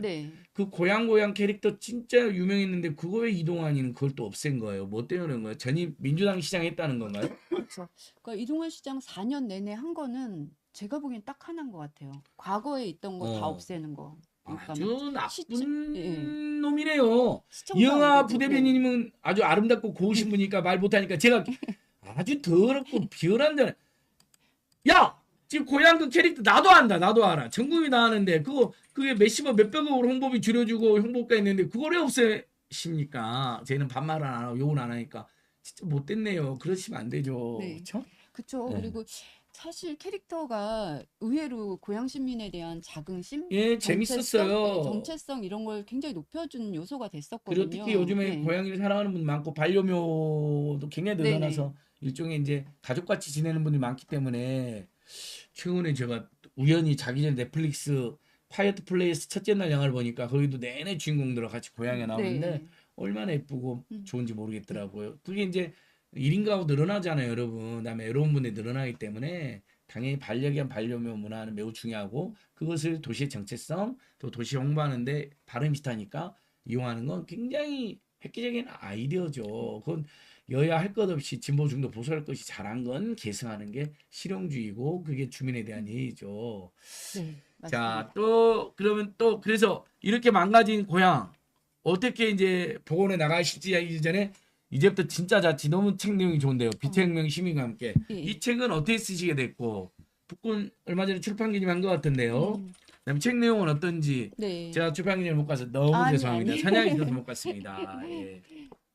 그 네. 고향 캐릭터 진짜 유명했는데 그거 왜 이동환이는 그걸 또 없앤 거예요? 뭐 때문에 그런 거예요? 전임 민주당 시장 했다는 건가요? 그렇죠. 그러니까 이동환 시장 4년 내내 한 거는 제가 보기엔 딱 하나인 것 같아요. 과거에 있던 거 다 없애는 거. 그러니까 아주 나쁜 예. 놈이네요. 시청자 이영하 문제도, 부대변인님은 아주 아름답고 고우신 분이니까 말 못하니까 제가 아주 더럽고 비열한 자 야 지금 고향 그 캐릭터 나도 안다. 나도 알아. 전국이 다 아는데 그게 몇십억 몇백억으로 홍보비 줄여주고 홍보가 있는데 그걸 왜 없애십니까? 쟤는 반말을 안 하고 욕을 안 하니까 진짜 못됐네요. 그러시면 안 되죠. 네. 그렇죠? 그쵸. 네. 그리고 사실 캐릭터가 의외로 고향 시민에 대한 자긍심, 예, 정체성, 네, 재밌었어요. 정체성 이런 걸 굉장히 높여준 요소가 그리고 특히 됐었거든요. 요즘에 네. 고양이를 사랑하는 분 많고 반려묘도 굉장히 네네. 늘어나서 일종의 이제 가족같이 지내는 분이 많기 때문에 최근에 제가 우연히 자기 전 넷플릭스 파이어트 플레이스 첫째 날 영화를 보니까 거기도 내내 주인공들과 같이 고양이가 나오는데 네. 얼마나 예쁘고 음. 좋은지 모르겠더라고요. 그게 이제 1인 가구 늘어나잖아요, 여러분. 그다음에 외로운 분들이 늘어나기 때문에 당연히 반려견 반려묘 문화는 매우 중요하고 그것을 도시의 정체성 또 도시 홍보하는데 바람직하니까 이용하는 건 굉장히 획기적인 아이디어죠. 그건 여야 할 것 없이 진보 중도 보수 할 것이 잘한 건 계승하는 게 실용주의고 그게 주민에 대한 예의죠. 네, 자, 맞습니다. 또 그러면 또 그래서 이렇게 망가진 고향 어떻게 이제 복원해 나가실지 이전에 이제부터 진짜 자치 너무 책 내용이 좋은데요. 빛의 어, 혁명 시민과 함께 이 예. 책은 어떻게 쓰시게 됐고 북군 얼마 전에 출판 기념한 것 같은데요. 음, 그다음에 책 내용은 어떤지 네. 제가 출판 기념 못 가서 너무 아니, 죄송합니다. 아니. 사냥이 있어서 못 갔습니다. 예.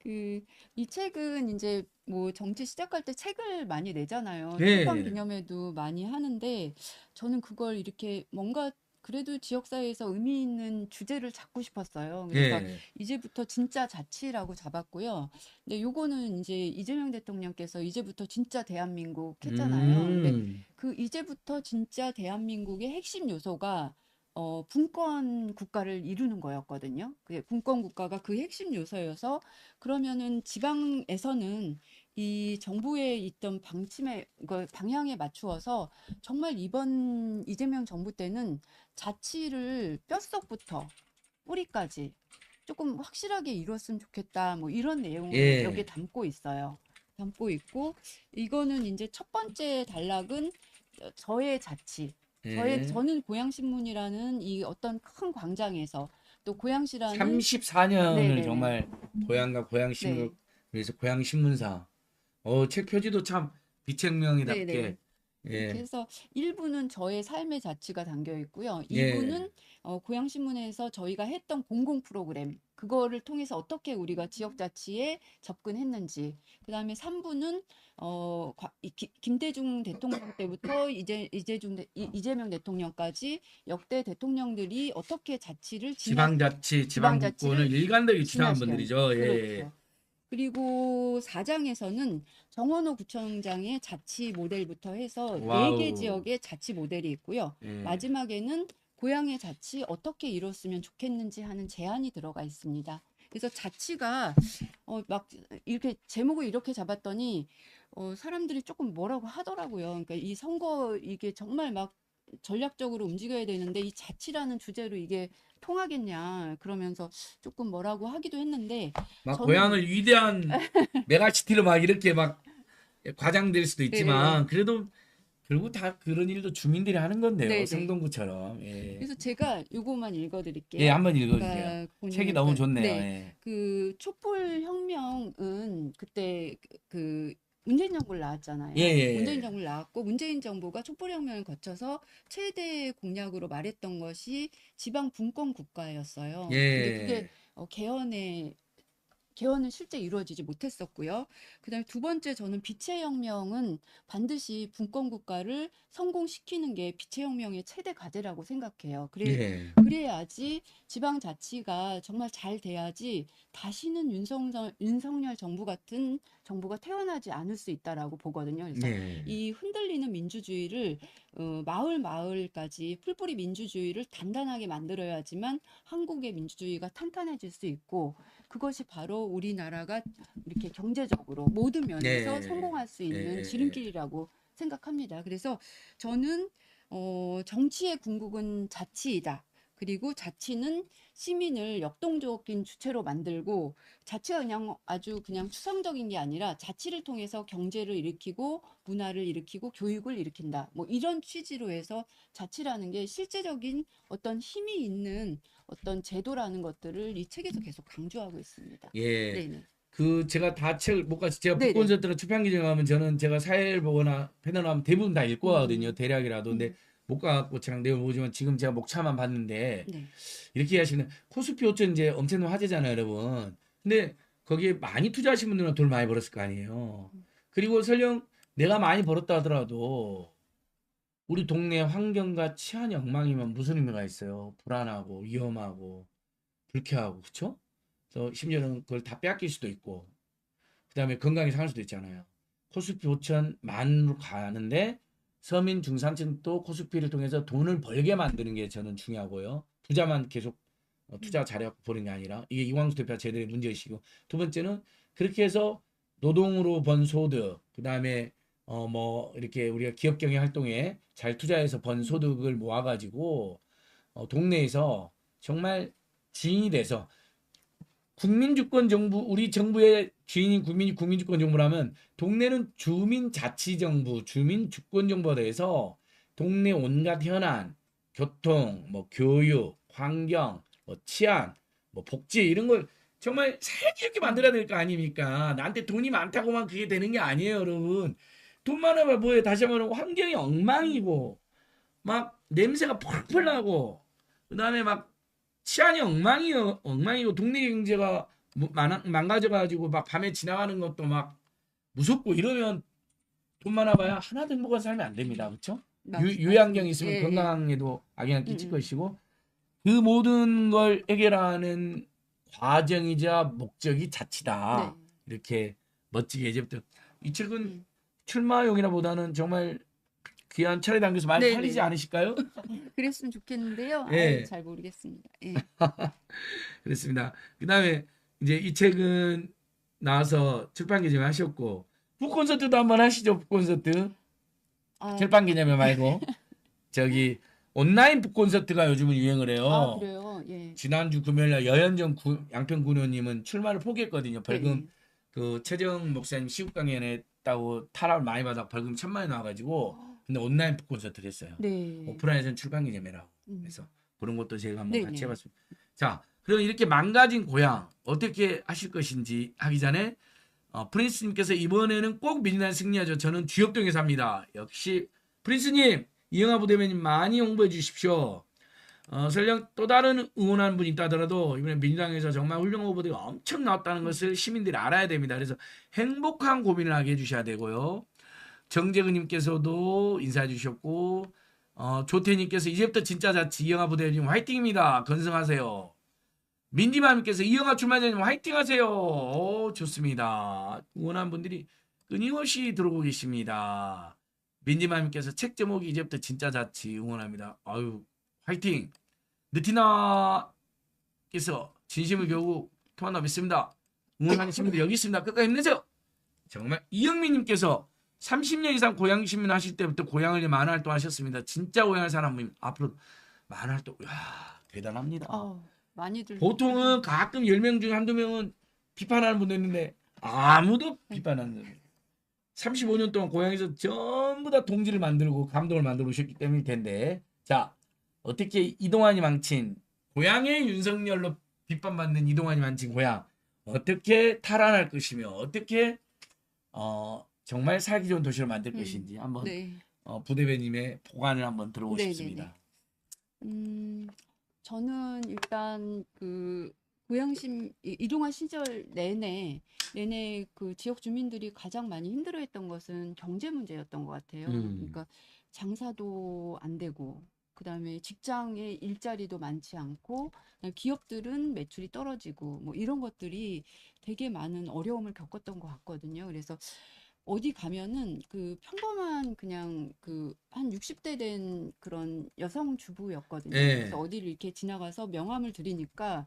그, 이 책은 이제 뭐 정치 시작할 때 책을 많이 내잖아요. 출판 네. 기념회도 많이 하는데 저는 그걸 이렇게 뭔가 그래도 지역사회에서 의미 있는 주제를 잡고 싶었어요. 그래서 예. 이제부터 진짜 자치라고 잡았고요. 근데 요거는 이제 이재명 대통령께서 이제부터 진짜 대한민국 했잖아요. 근데 음. 그 이제부터 진짜 대한민국의 핵심 요소가 분권 국가를 이루는 거였거든요. 그 분권 국가가 그 핵심 요소여서 그러면은 지방에서는 이 정부에 있던 방침에 그 방향에 맞추어서 정말 이번 이재명 정부 때는 자치를 뼛속부터 뿌리까지 조금 확실하게 이뤘으면 좋겠다. 뭐 이런 내용을 여기에 예. 담고 있어요. 담고 있고 이거는 이제 첫 번째 단락은 저의 자치. 예. 저는 고양신문이라는 이 어떤 큰 광장에서 또 고양시라는 34년을 네네네. 정말 고향과 고향신문을 네. 위해서 고향신문사 책 표지도 참 네네. 비책명이답게 이렇게 예. 해서 1부는 저의 삶의 자취가 담겨 있고요. 예. 2부는 고양신문에서 저희가 했던 공공 프로그램, 그거를 통해서 어떻게 우리가 지역 자치에 접근했는지. 그다음에 3부는 김대중 대통령 때부터 이재명 대통령까지 역대 대통령들이 어떻게 자치를 지방자치, 지방 지방분권을 자치를 일관되게 주장한 진화시켰는지. 분들이죠. 예. 그렇죠. 그리고 4장에서는 정원호 구청장의 자치 모델부터 해서 4개 와우. 지역의 자치 모델이 있고요. 예. 마지막에는 고향의 자치 어떻게 이뤘으면 좋겠는지 하는 제안이 들어가 있습니다. 그래서 자치가 막 이렇게 제목을 이렇게 잡았더니 사람들이 조금 뭐라고 하더라고요. 그러니까 이 선거 이게 정말 막 전략적으로 움직여야 되는데 이 자치라는 주제로 이게 통하겠냐 그러면서 조금 뭐라고 하기도 했는데 막 저는 고향을 위대한 메가시티로 막 이렇게 막 과장될 수도 예, 있지만 그래도 결국 다 그런 일도 주민들이 하는 건데요. 네네. 성동구처럼. 예. 그래서 제가 요거만 예, 읽어드릴게요. 한번 읽어주세요. 그러니까 책이 뭐냐면 너무 그, 좋네요. 네, 예. 그 촛불 혁명은 그때 그 문재인 정부를 예, 나왔잖아요. 문재인 예. 정부를 나왔고 문재인 정부가 촛불 혁명을 거쳐서 최대 공약으로 말했던 것이 지방 분권 국가였어요. 근데 그게 예. 개헌은 실제 이루어지지 못했었고요. 그다음에 두 번째 저는 빛의 혁명은 반드시 분권 국가를 성공시키는 게 빛의 혁명의 최대 과제라고 생각해요. 예. 그래야지 지방 자치가 정말 잘 돼야지 다시는 윤석열 정부 같은 정부가 태어나지 않을 수 있다라고 보거든요. 그래서 예. 이 흔들리는 민주주의를 마을 마을까지 풀뿌리 민주주의를 단단하게 만들어야지만 한국의 민주주의가 탄탄해질 수 있고 그것이 바로 우리나라가 이렇게 경제적으로 모든 면에서 예. 성공할 수 예. 있는 예. 지름길이라고 생각합니다. 그래서 저는 정치의 궁극은 자치이다. 그리고 자치는 시민을 역동적인 주체로 만들고 자치가 그냥 아주 그냥 추상적인 게 아니라 자치를 통해서 경제를 일으키고 문화를 일으키고 교육을 일으킨다. 뭐 이런 취지로 해서 자치라는 게 실제적인 어떤 힘이 있는 어떤 제도라는 것들을 이 책에서 계속 강조하고 있습니다. 예. 네네. 그 제가 다 책을 못 가서 제가 네네. 북콘서트나 출판기장 가면 저는 제가 사회를 보거나 패널 하면 대부분 다 읽고 가거든요. 대략이라도. 근데 못 가갖고 제가 내용 보지만 지금 제가 목차만 봤는데 네. 이렇게 하시는 코스피 5천 이제 엄청난 화제잖아요, 여러분. 근데 거기에 많이 투자하신 분들은 돈 많이 벌었을 거 아니에요. 그리고 설령 내가 많이 벌었다 하더라도 우리 동네 환경과 치안이 엉망이면 무슨 의미가 있어요? 불안하고 위험하고 불쾌하고 그렇죠? 그래서 심지어는 그걸 다 빼앗길 수도 있고 그다음에 건강이 상할 수도 있잖아요. 코스피 5천 만으로 가는데 서민 중산층도 코스피를 통해서 돈을 벌게 만드는 게 저는 중요하고요. 투자만 계속 투자 잘해갖고 버는 게 아니라 이게 이광수 대표가 제대로 문제의식이고 두 번째는 그렇게 해서 노동으로 번 소득 그다음에 뭐 이렇게 우리가 기업 경영 활동에 잘 투자해서 번 소득을 모아가지고 동네에서 정말 지인이 돼서 국민주권 정부 우리 정부의 주인인 국민주권 정부라면 동네는 주민자치정부 주민주권정부가 돼서 동네 온갖 현안 교통 뭐 교육 환경 뭐 치안 뭐 복지 이런 걸 정말 살기 좋게 만들어야 될 거 아닙니까? 나한테 돈이 많다고만 그게 되는 게 아니에요, 여러분. 돈 많으면 뭐예요? 다시 한번 환경이 엉망이고 막 냄새가 펄펄 나고 그다음에 막 치안이 엉망이고 동네 경제가 망가져가지고 막 밤에 지나가는 것도 막 무섭고 이러면 돈 많아봐야 하나도 행복한 삶이 안 됩니다, 그렇죠? 유양경 있으면 예, 예. 건강에도 악영향 끼칠 음. 것이고 그 모든 걸 해결하는 과정이자 목적이 자치다. 네. 이렇게 멋지게 이제부터 이 책은 음. 출마용이라보다는 정말 귀한 철에 담겨서 많이 네네. 팔리지 않으실까요? 그랬으면 좋겠는데요. 예. 아유, 잘 모르겠습니다. 예. 그렇습니다. 그다음에 이제 이 책은 나와서 출판 기념 하셨고 북콘서트도 한번 하시죠. 북콘서트 아, 출판 기념회 말고 저기 온라인 북콘서트가 요즘은 유행을 해요. 아, 그래요. 예. 지난주 금요일날 여현정 양평군의원님은 출마를 포기했거든요. 벌금 네. 그 최정 목사님 시국 강연했다고 타락을 많이 받아 벌금 1,000만 원 나와가지고 근데 온라인 북콘서트를 했어요. 네. 오프라인에서는 출판 기념회라고 음. 해서 그런 것도 제가 한번 네네. 같이 해봤습니다. 자, 그럼 이렇게 망가진 고향 어떻게 하실 것인지 하기 전에 프린스님께서 이번에는 꼭 민주당 승리하죠. 저는 주협동에 삽니다. 역시 프린스님, 이영하 부대변인 많이 홍보해 주십시오. 설령 또 다른 응원하는 분이 있다 하더라도 이번에 민주당에서 정말 훌륭한 후보들이 엄청 나왔다는 것을 시민들이 알아야 됩니다. 그래서 행복한 고민을 하게 해주셔야 되고요. 정재근님께서도 인사해 주셨고 조태님께서 이제부터 진짜 자치 이영하 부대변인 화이팅입니다. 건승하세요. 민지맘님께서 이영하 출마자님 화이팅하세요. 오, 좋습니다. 응원한 분들이 끊임없이 들어오고 계십니다. 민지맘님께서 책 제목이 이제부터 진짜 자치 응원합니다. 아유 화이팅. 느티나께서 진심을 겨우 통한다 믿습니다. 응원하는 시민들 여기 있습니다. 끝까지 힘내세요. 정말 이영민님께서 30년 이상 고향 시민 하실 때부터 고향을 위해 많은 활동하셨습니다. 진짜 고향을 사는 분 앞으로 많은 활동. 야 대단합니다. 많이들 보통은 가끔 10명 중에 한두 명은 비판하는 분도 있는데 아무도 비판하는 분이 35년 동안 고향에서 전부 다 동지를 만들고 감동을 만들어 오셨기 때문일 텐데 자 어떻게 이동환이 망친 고향의 윤석열로 비판받는 이동환이 망친 고향 어떻게 탈환할 것이며 어떻게 정말 살기 좋은 도시로 만들 것인지 한번 네. 부대변님의 보관을 한번 들어보고 네네네. 싶습니다. 저는 일단 그 이동환 시절 내내 그 지역 주민들이 가장 많이 힘들어했던 것은 경제 문제였던 것 같아요. 그러니까 장사도 안 되고 그다음에 직장에 일자리도 많지 않고 기업들은 매출이 떨어지고 뭐 이런 것들이 되게 많은 어려움을 겪었던 것 같거든요. 그래서 어디 가면은 그 평범한 그냥 그 한 60대 된 그런 여성 주부였거든요. 예. 그래서 어디를 이렇게 지나가서 명함을 드리니까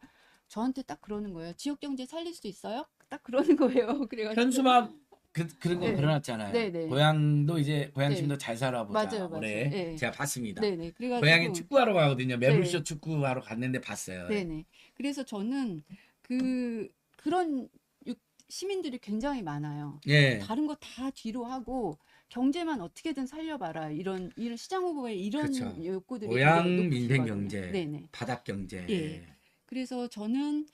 저한테 딱 그러는 거예요. 지역 경제 살릴 수 있어요? 딱 그러는 거예요. 그래가지고 현수막 그런 거 네. 그려놨잖아요. 네네. 고향도 이제 고향 네. 시민도 잘 살아보자. 맞아요, 맞아요. 올해 네. 제가 봤습니다. 네네. 그래가지고 고향에 축구하러 가거든요. 매불쇼 네. 축구하러 갔는데 봤어요. 네네. 그래서 저는 그런 시민들이 굉장히 많아요. 예. 다른 거 다 뒤로 하고 경제만 어떻게든 살려봐라. 이런 시장 후보의 이런 그렇죠. 욕구들이 고향 되게 민생 높으시거든요. 경제, 네네. 바닥 경제. 예. 그래서 저는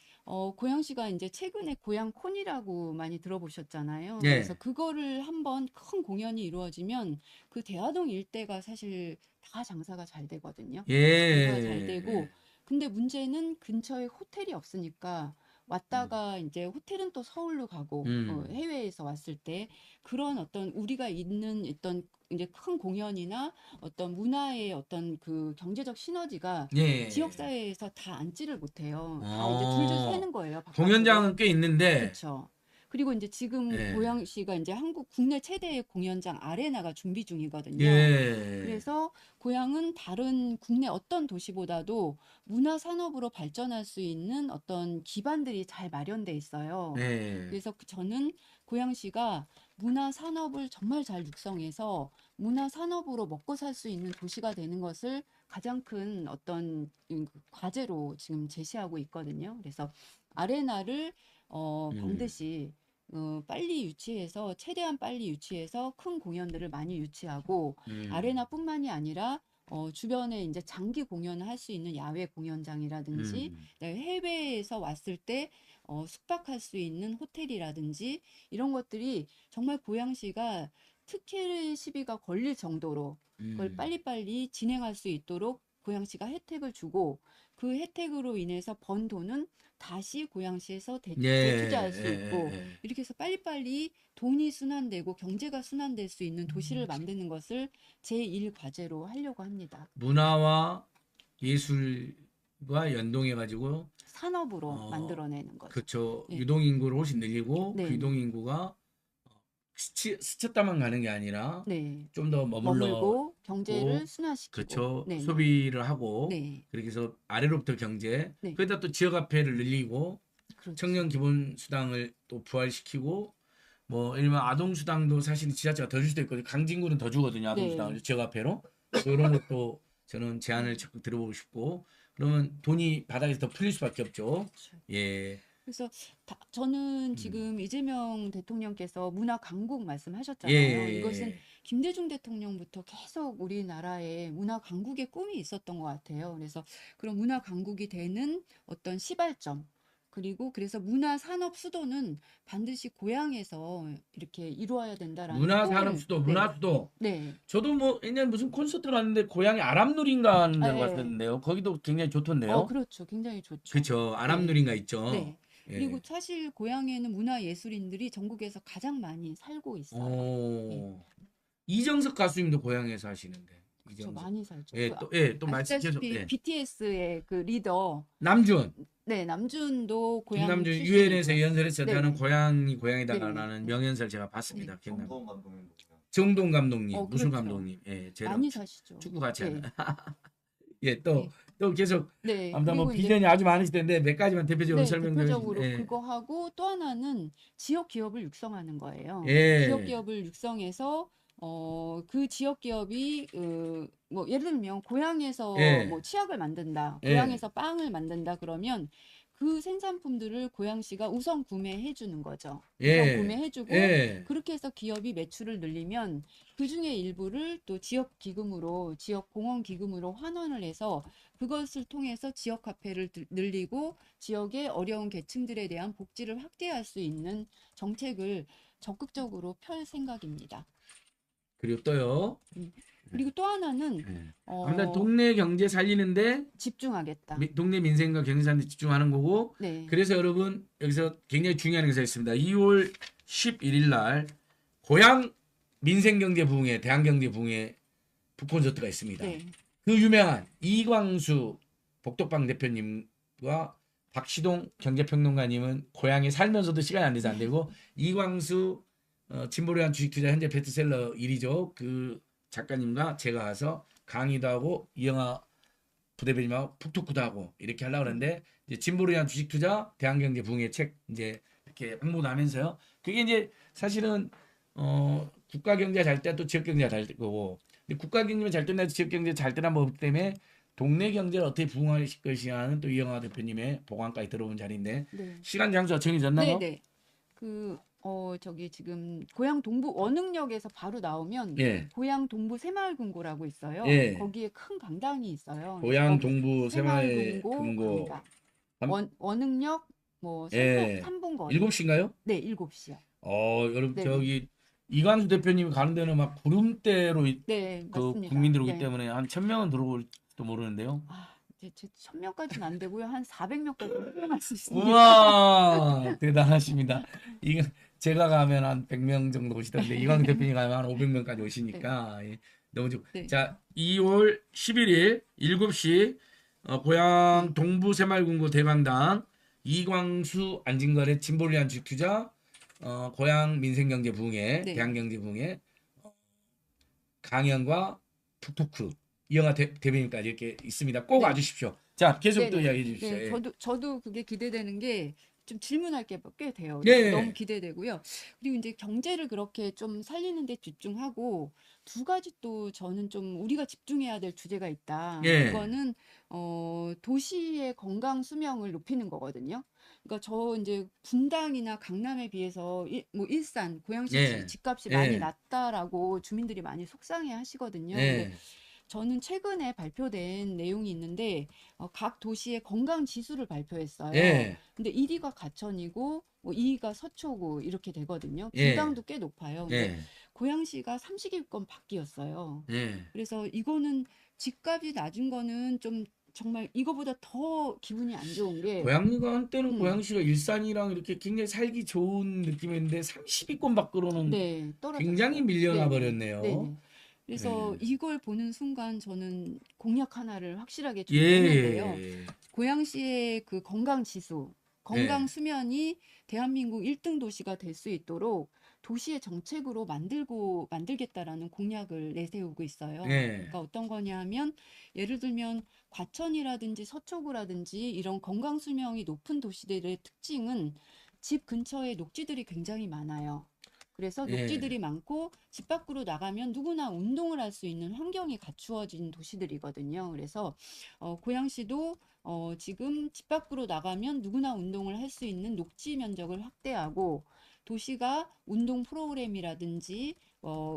고양시가 이제 최근에 고양콘이라고 많이 들어보셨잖아요. 예. 그래서 그거를 한번 큰 공연이 이루어지면 그 대화동 일대가 사실 다 장사가 잘 되거든요. 장사가 잘 되고, 예. 근데 문제는 근처에 호텔이 없으니까 왔다가 이제 호텔은 또 서울로 가고, 해외에서 왔을 때 그런 어떤 우리가 있는 어떤 이제 큰 공연이나 어떤 문화의 어떤 그 경제적 시너지가 예. 지역사회에서 다 앉지를 못해요. 다 이제 줄줄 어. 새는 거예요, 공연장은 바깥으로. 꽤 있는데 그렇죠. 그리고 이제 지금 예. 고양시가 이제 한국 국내 최대의 공연장 아레나가 준비 중이거든요. 예. 그래서 고향은 다른 국내 어떤 도시보다도 문화 산업으로 발전할 수 있는 어떤 기반들이 잘 마련돼 있어요. 예. 그래서 저는 고양시가 문화 산업을 정말 잘 육성해서 문화 산업으로 먹고 살 수 있는 도시가 되는 것을 가장 큰 어떤 과제로 지금 제시하고 있거든요. 그래서 아레나를 반드시 빨리 유치해서 최대한 빨리 유치해서 큰 공연들을 많이 유치하고 아레나뿐만이 아니라 주변에 이제 장기 공연을 할 수 있는 야외 공연장이라든지 해외에서 왔을 때 숙박할 수 있는 호텔이라든지 이런 것들이 정말 고양시가 특혜 시비가 걸릴 정도로 그걸 빨리빨리 진행할 수 있도록 고양시가 혜택을 주고 그 혜택으로 인해서 번 돈은 다시 고양시에서 재투자할 수 있고 이렇게 해서 빨리빨리 돈이 순환되고 경제가 순환될 수 있는 도시를 만드는 것을 제1과제로 하려고 합니다. 문화와 예술과 연동해 가지고 산업으로 만들어내는 거죠. 그렇죠. 예. 유동인구를 훨씬 늘리고 네, 그 유동인구가 스쳤다만 가는 게 아니라 네. 좀 더 머물고 경제를 순환시키고. 그렇죠. 네, 소비를 하고 네, 그렇게 해서 아래로부터 경제 네. 거기다 또 지역 화폐를 늘리고 그렇죠. 청년 기본 수당을 또 부활시키고 뭐 일반 아동 수당도 사실은 지자체가 더 줄 수도 있거든요. 강진구는 더 주거든요. 아동 네. 수당을 지역 화폐로. 이런 것도 저는 제안을 적극 들어보고 싶고 그러면 돈이 바닥에서 더 풀릴 수밖에 없죠. 그렇죠. 예. 그래서 저는 지금 이재명 대통령께서 문화 강국 예. 말씀하셨잖아요. 이것은 김대중 대통령부터 계속 우리나라에 문화 강국의 꿈이 있었던 것 같아요. 그래서 그런 문화 강국이 되는 어떤 시발점 그리고 그래서 문화 산업 수도는 반드시 고향에서 이렇게 이루어야 된다라는 문화 산업 꿈을 수도, 네, 문화 수도. 네, 저도 뭐 옛날 무슨 콘서트 갔는데 고향에 아람누린가 하는 데로 예. 갔었는데요. 거기도 굉장히 좋던데요. 그렇죠. 굉장히 좋죠. 그렇죠. 네, 아람누린가 있죠. 네. 예. 그리고 사실 고향에는 문화예술인들이 전국에서 가장 많이 살고 있어요. 오. 이정석 가수님도 고향에서 하시는데. 그렇죠. 이정석. 많이 살죠. 예, 또 말씀 계속. 아시다시피 예. BTS의 그 리더 남준, 네, 남준도 고향 김남준 출신이고. 유엔에서 연설했을 네. 때는 네. 고향이다라는 명연설 제가 봤습니다. 네. 기억납니다. 정동 감독님도 그냥. 정동 감독님, 무술 그렇죠. 감독님, 예, 제가 많이 사시죠. 축구 같이 네. 하는. 예, 또 계속 네. 아무튼 뭐 그리고 이제 비전이 아주 많으실 텐데 몇 가지만 대표적으로 네, 설명해 대표적으로 주시면. 그거 하고 또 하나는 지역 기업을 육성하는 거예요. 예. 지역 기업을 육성해서 그 지역 기업이 뭐 예를 들면 고향에서 예. 뭐 치약을 만든다, 예. 고향에서 빵을 만든다 그러면 그 생산품들을 고양시가 우선 구매해 주는 거죠. 예. 우선 구매해 주고 예. 그렇게 해서 기업이 매출을 늘리면 그 중에 일부를 또 지역 기금으로, 지역 공헌 기금으로 환원을 해서 그것을 통해서 지역 화폐를 늘리고 지역의 어려운 계층들에 대한 복지를 확대할 수 있는 정책을 적극적으로 펼 생각입니다. 그리고 또요. 그리고 또 하나는 예. 아무튼 동네 경제 살리는데 집중하겠다. 동네 민생과 경제사한테 집중하는 거고. 네. 그래서 여러분 여기서 굉장히 중요한 행사가 있습니다. 2월 11일 날 고향 민생경제 부흥회, 대한경제 부흥회 북콘서트가 있습니다. 네. 그 유명한 이광수 복덕방 대표님과 박시동 경제평론가님은 고향에 살면서도 시간이 안 돼서 안 되고 이광수 진보를 위한 주식투자 현재 베스트셀러 1위죠. 그 작가님과 제가 가서 강의도 하고 이영하 부대표님하고 푹토크도 하고 이렇게 하려고 하는데 이제 진보를 위한 주식투자 대한경제 부흥회 책 이제 이렇게 홍보도 하면서요. 그게 이제 사실은 국가 경제가 잘 때 또 지역 경제가 잘 되고 근데 국가 경제가 잘 된다 지역 경제가 잘 되는 법 때문에 동네 경제를 어떻게 부흥할 것이냐는 또 이영하 대표님의 보관까지 들어온 자리인데 네. 시간 장소가 정해졌나요? 네, 네. 저기 지금 고향 동부 원흥역에서 바로 나오면 예. 고향 동부 새마을금고라고 있어요. 예. 거기에 큰 강당이 있어요. 고향 그래서 동부 새마을 새마을금고 금고 강당. 원흥역 뭐 예. 3분 거리. 7시인가요? 네, 7시요. 여러분 네네. 저기 이광수 대표님이 가는 데는 막 구름대로 네, 그 맞습니다. 국민들 오기 네. 때문에 한 1,000명은 들어올지도 모르는데요. 이제 1000명까지는 안 되고요. 한 400명까지 활용할 수 있습니다. 우와 대단하십니다. 이거 제가 가면 한 100명 정도 오시던데 이광수 대표님 가면 한 500명까지 오시니까 예, 너무 좋. 네. 자, 2월 11일 7시 고향 동부 새마을금고 대강당 이광수 안진걸의 진보를 위한 주투자 고향 민생경제 부흥회 네. 대한경제 부흥회 강연과 톡토크 이영하 대변인까지 이렇게 있습니다. 꼭 네. 와주십시오. 자, 계속 또 네네. 이야기해 주십시오. 네, 예. 저도 그게 기대되는 게 좀 질문할 게 꽤 돼요. 네. 너무 기대되고요. 그리고 이제 경제를 그렇게 좀 살리는 데 집중하고 두 가지 또 저는 좀 우리가 집중해야 될 주제가 있다. 예. 그거는 도시의 건강 수명을 높이는 거거든요. 그러니까 저 이제 분당이나 강남에 비해서 뭐 일산, 고양시 예. 집값이 예. 많이 낮다라고 주민들이 많이 속상해 하시거든요. 근데 예. 저는 최근에 발표된 내용이 있는데 각 도시의 건강 지수를 발표했어요. 예. 근데 1위가 가천이고 뭐 2위가 서초구 이렇게 되거든요. 예. 분당도 꽤 높아요. 근데 예. 고양시가 30위권 밖이었어요. 예. 그래서 이거는 집값이 낮은 거는 좀 정말 이거보다 더 기분이 안 좋은 게 고양시가 한때는 음. 고양시가 일산이랑 이렇게 굉장히 살기 좋은 느낌이었는데 30위권 밖으로는 네, 떨어졌어요. 굉장히 밀려나 네네. 버렸네요. 네네. 그래서 네. 이걸 보는 순간 저는 공약 하나를 확실하게 예. 준비했는데요. 고양시의 그 건강 지수, 건강 예. 수면이 대한민국 1등 도시가 될 수 있도록 도시의 정책으로 만들겠다라는 공약을 내세우고 있어요. 예. 그러니까 어떤 거냐면 예를 들면 과천이라든지 서초구라든지 이런 건강 수명이 높은 도시들의 특징은 집 근처에 녹지들이 굉장히 많아요. 그래서 예. 녹지들이 많고 집 밖으로 나가면 누구나 운동을 할 수 있는 환경이 갖추어진 도시들이거든요. 그래서 고양시도 지금 집 밖으로 나가면 누구나 운동을 할 수 있는 녹지 면적을 확대하고 도시가 운동 프로그램이라든지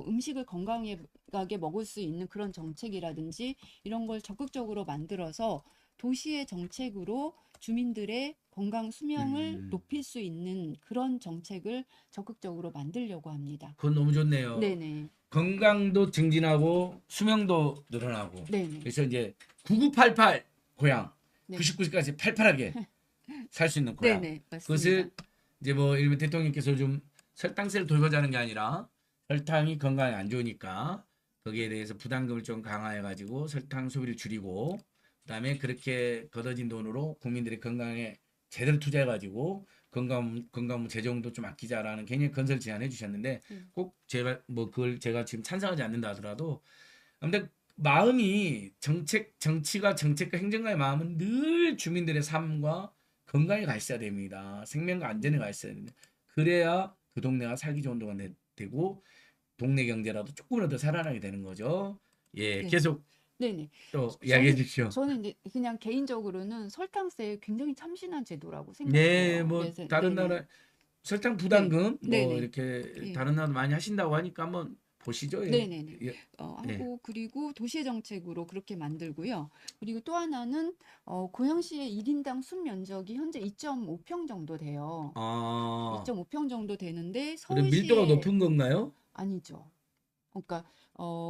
음식을 건강하게 먹을 수 있는 그런 정책이라든지 이런 걸 적극적으로 만들어서 도시의 정책으로 주민들의 건강 수명을 높일 수 있는 그런 정책을 적극적으로 만들려고 합니다. 그건 너무 좋네요. 네네. 건강도 증진하고 수명도 늘어나고. 네네. 그래서 이제 9988 고향 네. 99세까지 팔팔하게 살 수 있는 고향. 네네. 맞습니다. 그것을 이제 뭐 일본 대통령께서 좀 설탕세를 돌보자는 게 아니라 설탕이 건강에 안 좋으니까 거기에 대해서 부담금을 좀 강화해 가지고 설탕 소비를 줄이고 그다음에 그렇게 걷어진 돈으로 국민들의 건강에 제대로 투자해 가지고 건강 재정도 좀 아끼자라는 개념 건설 제안해 주셨는데 꼭 제가 뭐 그걸 제가 지금 찬성하지 않는다 하더라도 아무튼 마음이 정치가 정책과 행정가의 마음은 늘 주민들의 삶과 건강에 가 있어야 됩니다. 생명과 안전에 가 있어야 됩니다. 그래야 그 동네가 살기 좋은 동네가 되고 동네 경제라도 조금이라도 더 살아나게 되는 거죠. 예, 네. 계속 네네. 또 이야기해 주십시오. 저는 이제 그냥 개인적으로는 설탕세에 굉장히 참신한 제도라고 네, 생각해요. 뭐 그래서 다른 네네. 나라 설탕 부담금 뭐 네네. 이렇게 예. 다른 나라도 많이 하신다고 하니까 한번 보시죠. 예. 네네네. 예. 하고 그리고 도시의 정책으로 그렇게 만들고요. 그리고 또 하나는 고양시의 1인당 순 면적이 현재 2.5평 정도 돼요. 아, 2.5평 정도 되는데 그럼 밀도가 서울시에 높은 건가요? 아니죠. 그러니까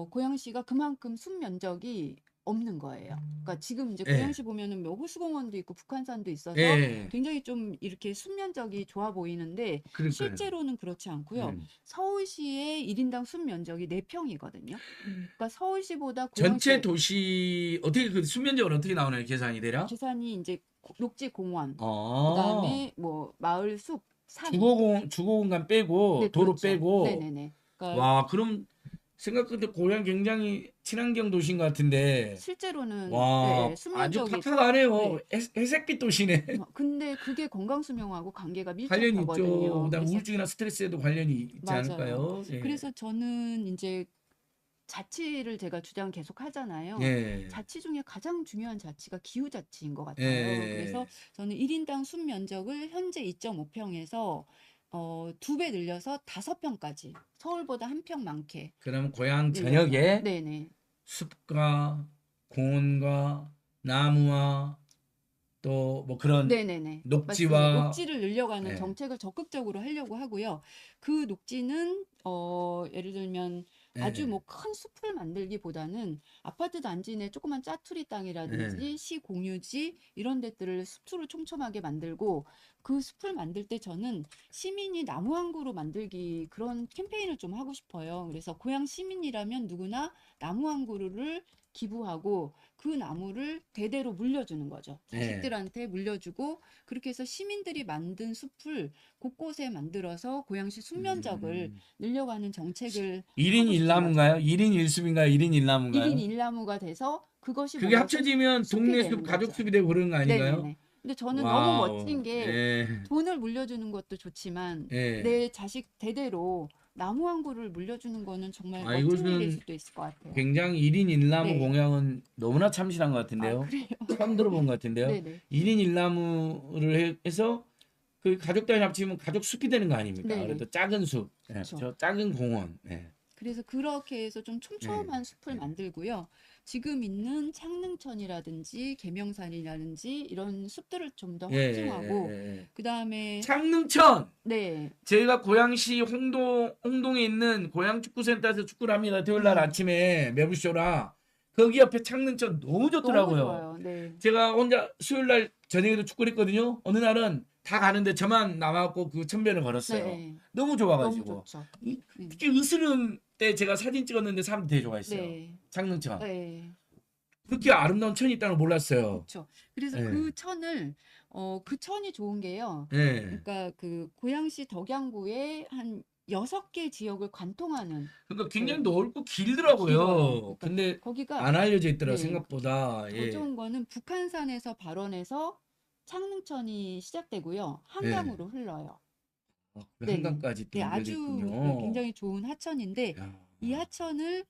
고양시가 그만큼 순 면적이 없는 거예요. 그러니까 지금 이제 예. 고양시 보면은 뭐 호수공원도 있고 북한산도 있어서 예. 굉장히 좀 이렇게 순 면적이 좋아 보이는데 그러니까요. 실제로는 그렇지 않고요. 서울시의 1인당 순 면적이 4평이거든요. 그러니까 서울시보다 전체 고양시 도시 어떻게 그 수면적은 어떻게 나오나요? 계산이 대략? 계산이 이제 녹지 공원, 아, 그다음에 뭐 마을 숲, 산. 주거 공간 빼고 네, 도로 그렇죠. 빼고 네네네. 그러니까 와, 그럼 생각보다 고향 굉장히 친환경 도시인 것 같은데 실제로는 와, 순 아주 면적이 팍팍하네요. 회색빛 도시네. 근데 그게 건강 수명하고 관계가 관련이 있죠. 밀접하거든요. 그다음 그래서 우울증이나 스트레스에도 관련이 있지 맞아요. 않을까요? 예. 그래서 저는 이제 자치를 제가 주장 계속 하잖아요. 예. 자치 중에 가장 중요한 자치가 기후 자치인 것 같아요. 예. 그래서 저는 1인당 순 면적을 현재 2.5평에서 2배 늘려서 5평까지 서울보다 1평 많게 그럼 고향 늘려서 전역에 네네. 숲과 공원과 나무와 또 뭐 그런 네네네. 맞습니다. 녹지와 녹지를 늘려가는 네. 정책을 적극적으로 하려고 하고요. 그 녹지는 예를 들면 아주 네. 뭐 큰 숲을 만들기보다는 아파트 단지 내 조그만 짜투리 네. 땅이라든지 시공유지 이런 데들을 숲으로 촘촘하게 만들고 그 숲을 만들 때 저는 시민이 나무 한 그루 만들기 그런 캠페인을 좀 하고 싶어요. 그래서 고향 시민이라면 누구나 나무 한 그루를 기부하고 그 나무를 대대로 물려주는 거죠. 네. 자식들한테 물려주고 그렇게 해서 시민들이 만든 숲을 곳곳에 만들어서 고양시 숲면적을 늘려가는 정책을 1인 하고 싶은 거죠. 1나무인가요? 1인 1숲인가요? 1인 1나무인가요? 1인 1나무가 돼서 그것이 그게 모여서 합쳐지면 숲이 동네 되는 숲, 가족 거죠. 숲이 되고 그런 거 아닌가요? 네네네. 근데 저는 너무 멋진 와우. 게 예. 돈을 물려주는 것도 좋지만 예. 내 자식 대대로 나무 한 그루를 물려주는 거는 정말 아, 멋진 일일 이것은 수도 있을 것 같아요. 굉장히 1인 1나무 네. 공약은 너무나 참신한 것 아, 같은데요. 그래요? 처음 들어본 것 같은데요. 네네. 1인 1나무를 해서 그 가족들 합치면 가족 숲이 되는 거 아닙니까? 네네. 그래도 작은 숲, 예, 그렇죠. 저 작은 공원. 예. 그래서 그렇게 해서 좀 촘촘한 숲을 네. 만들고요. 지금 있는 창릉천이라든지 계명산이라든지 이런 숲들을 좀 더 예, 확충하고 예. 그다음에 창릉천. 네. 저희가 고양시 홍동에 있는 고양축구센터에서 축구를 합니다. 토요일 날 아침에 매부쇼라. 거기 옆에 창릉천 너무 너무 좋더라고요. 좋아요. 네. 제가 혼자 수요일 날 저녁에도 축구를 했거든요. 어느 날은 다 가는데 저만 남아갖고 그 천변을 걸었어요. 네. 너무 너무 좋아가지고. 좋죠. 특히 으스름 때 제가 사진 찍었는데 사람들이 되게 좋아했어요. 네. 창릉천. 네. 그렇게 아름다운 천이 있다는 걸 몰랐어요. 그렇죠. 그래서 네. 그 천을 그 천이 좋은 게요. 네. 그러니까 그 고양시 덕양구에 한 6개 지역을 관통하는 그러니까 굉장히 네. 넓고 길더라고요. 길어요. 그러니까 근데 거기가 안 알려져 있더라 네. 생각보다. 더 예. 좋은 거는 북한산에서 발원해서 창릉천이 시작되고요. 한강으로 흘러요. 그 네. 한강까지 또 네, 아주 연결됐군요. 굉장히 좋은 하천인데 야. 이 하천을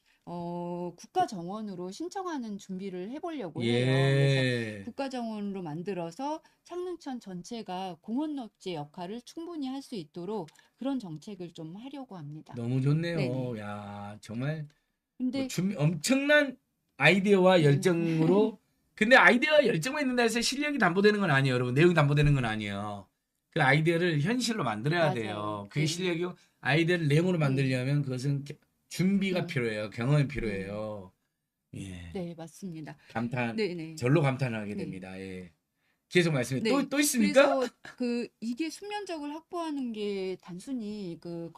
국가정원으로 신청하는 준비를 해보려고 해요. 예. 그래서 국가정원으로 만들어서 창릉천 전체가 공원 녹지 역할을 충분히 할 수 있도록 그런 정책을 좀 하려고 합니다. 너무 좋네요. 네네. 야, 정말 근데 엄청난 아이디어와 네. 열정으로. 근데 아이디어와 열정만 있는다 해서 실력이 담보되는 건 아니에요, 여러분. 내용이 담보되는 건 아니에요. 그 아이디어를 현실로 만들어야 맞아요. 돼요. 그게 네. 실력이고 아이디어를 내용으로 만들려면 그것은 준비가 네. 필요해요. 경험이 필요해요. 예. 네, 맞습니다. 감탄, 네네. 절로 감탄하게 네. 됩니다. 예. 계속 말씀해. 네. 또 있습니까? 그래서 이게 수면적을 확보하는 게 단순히 그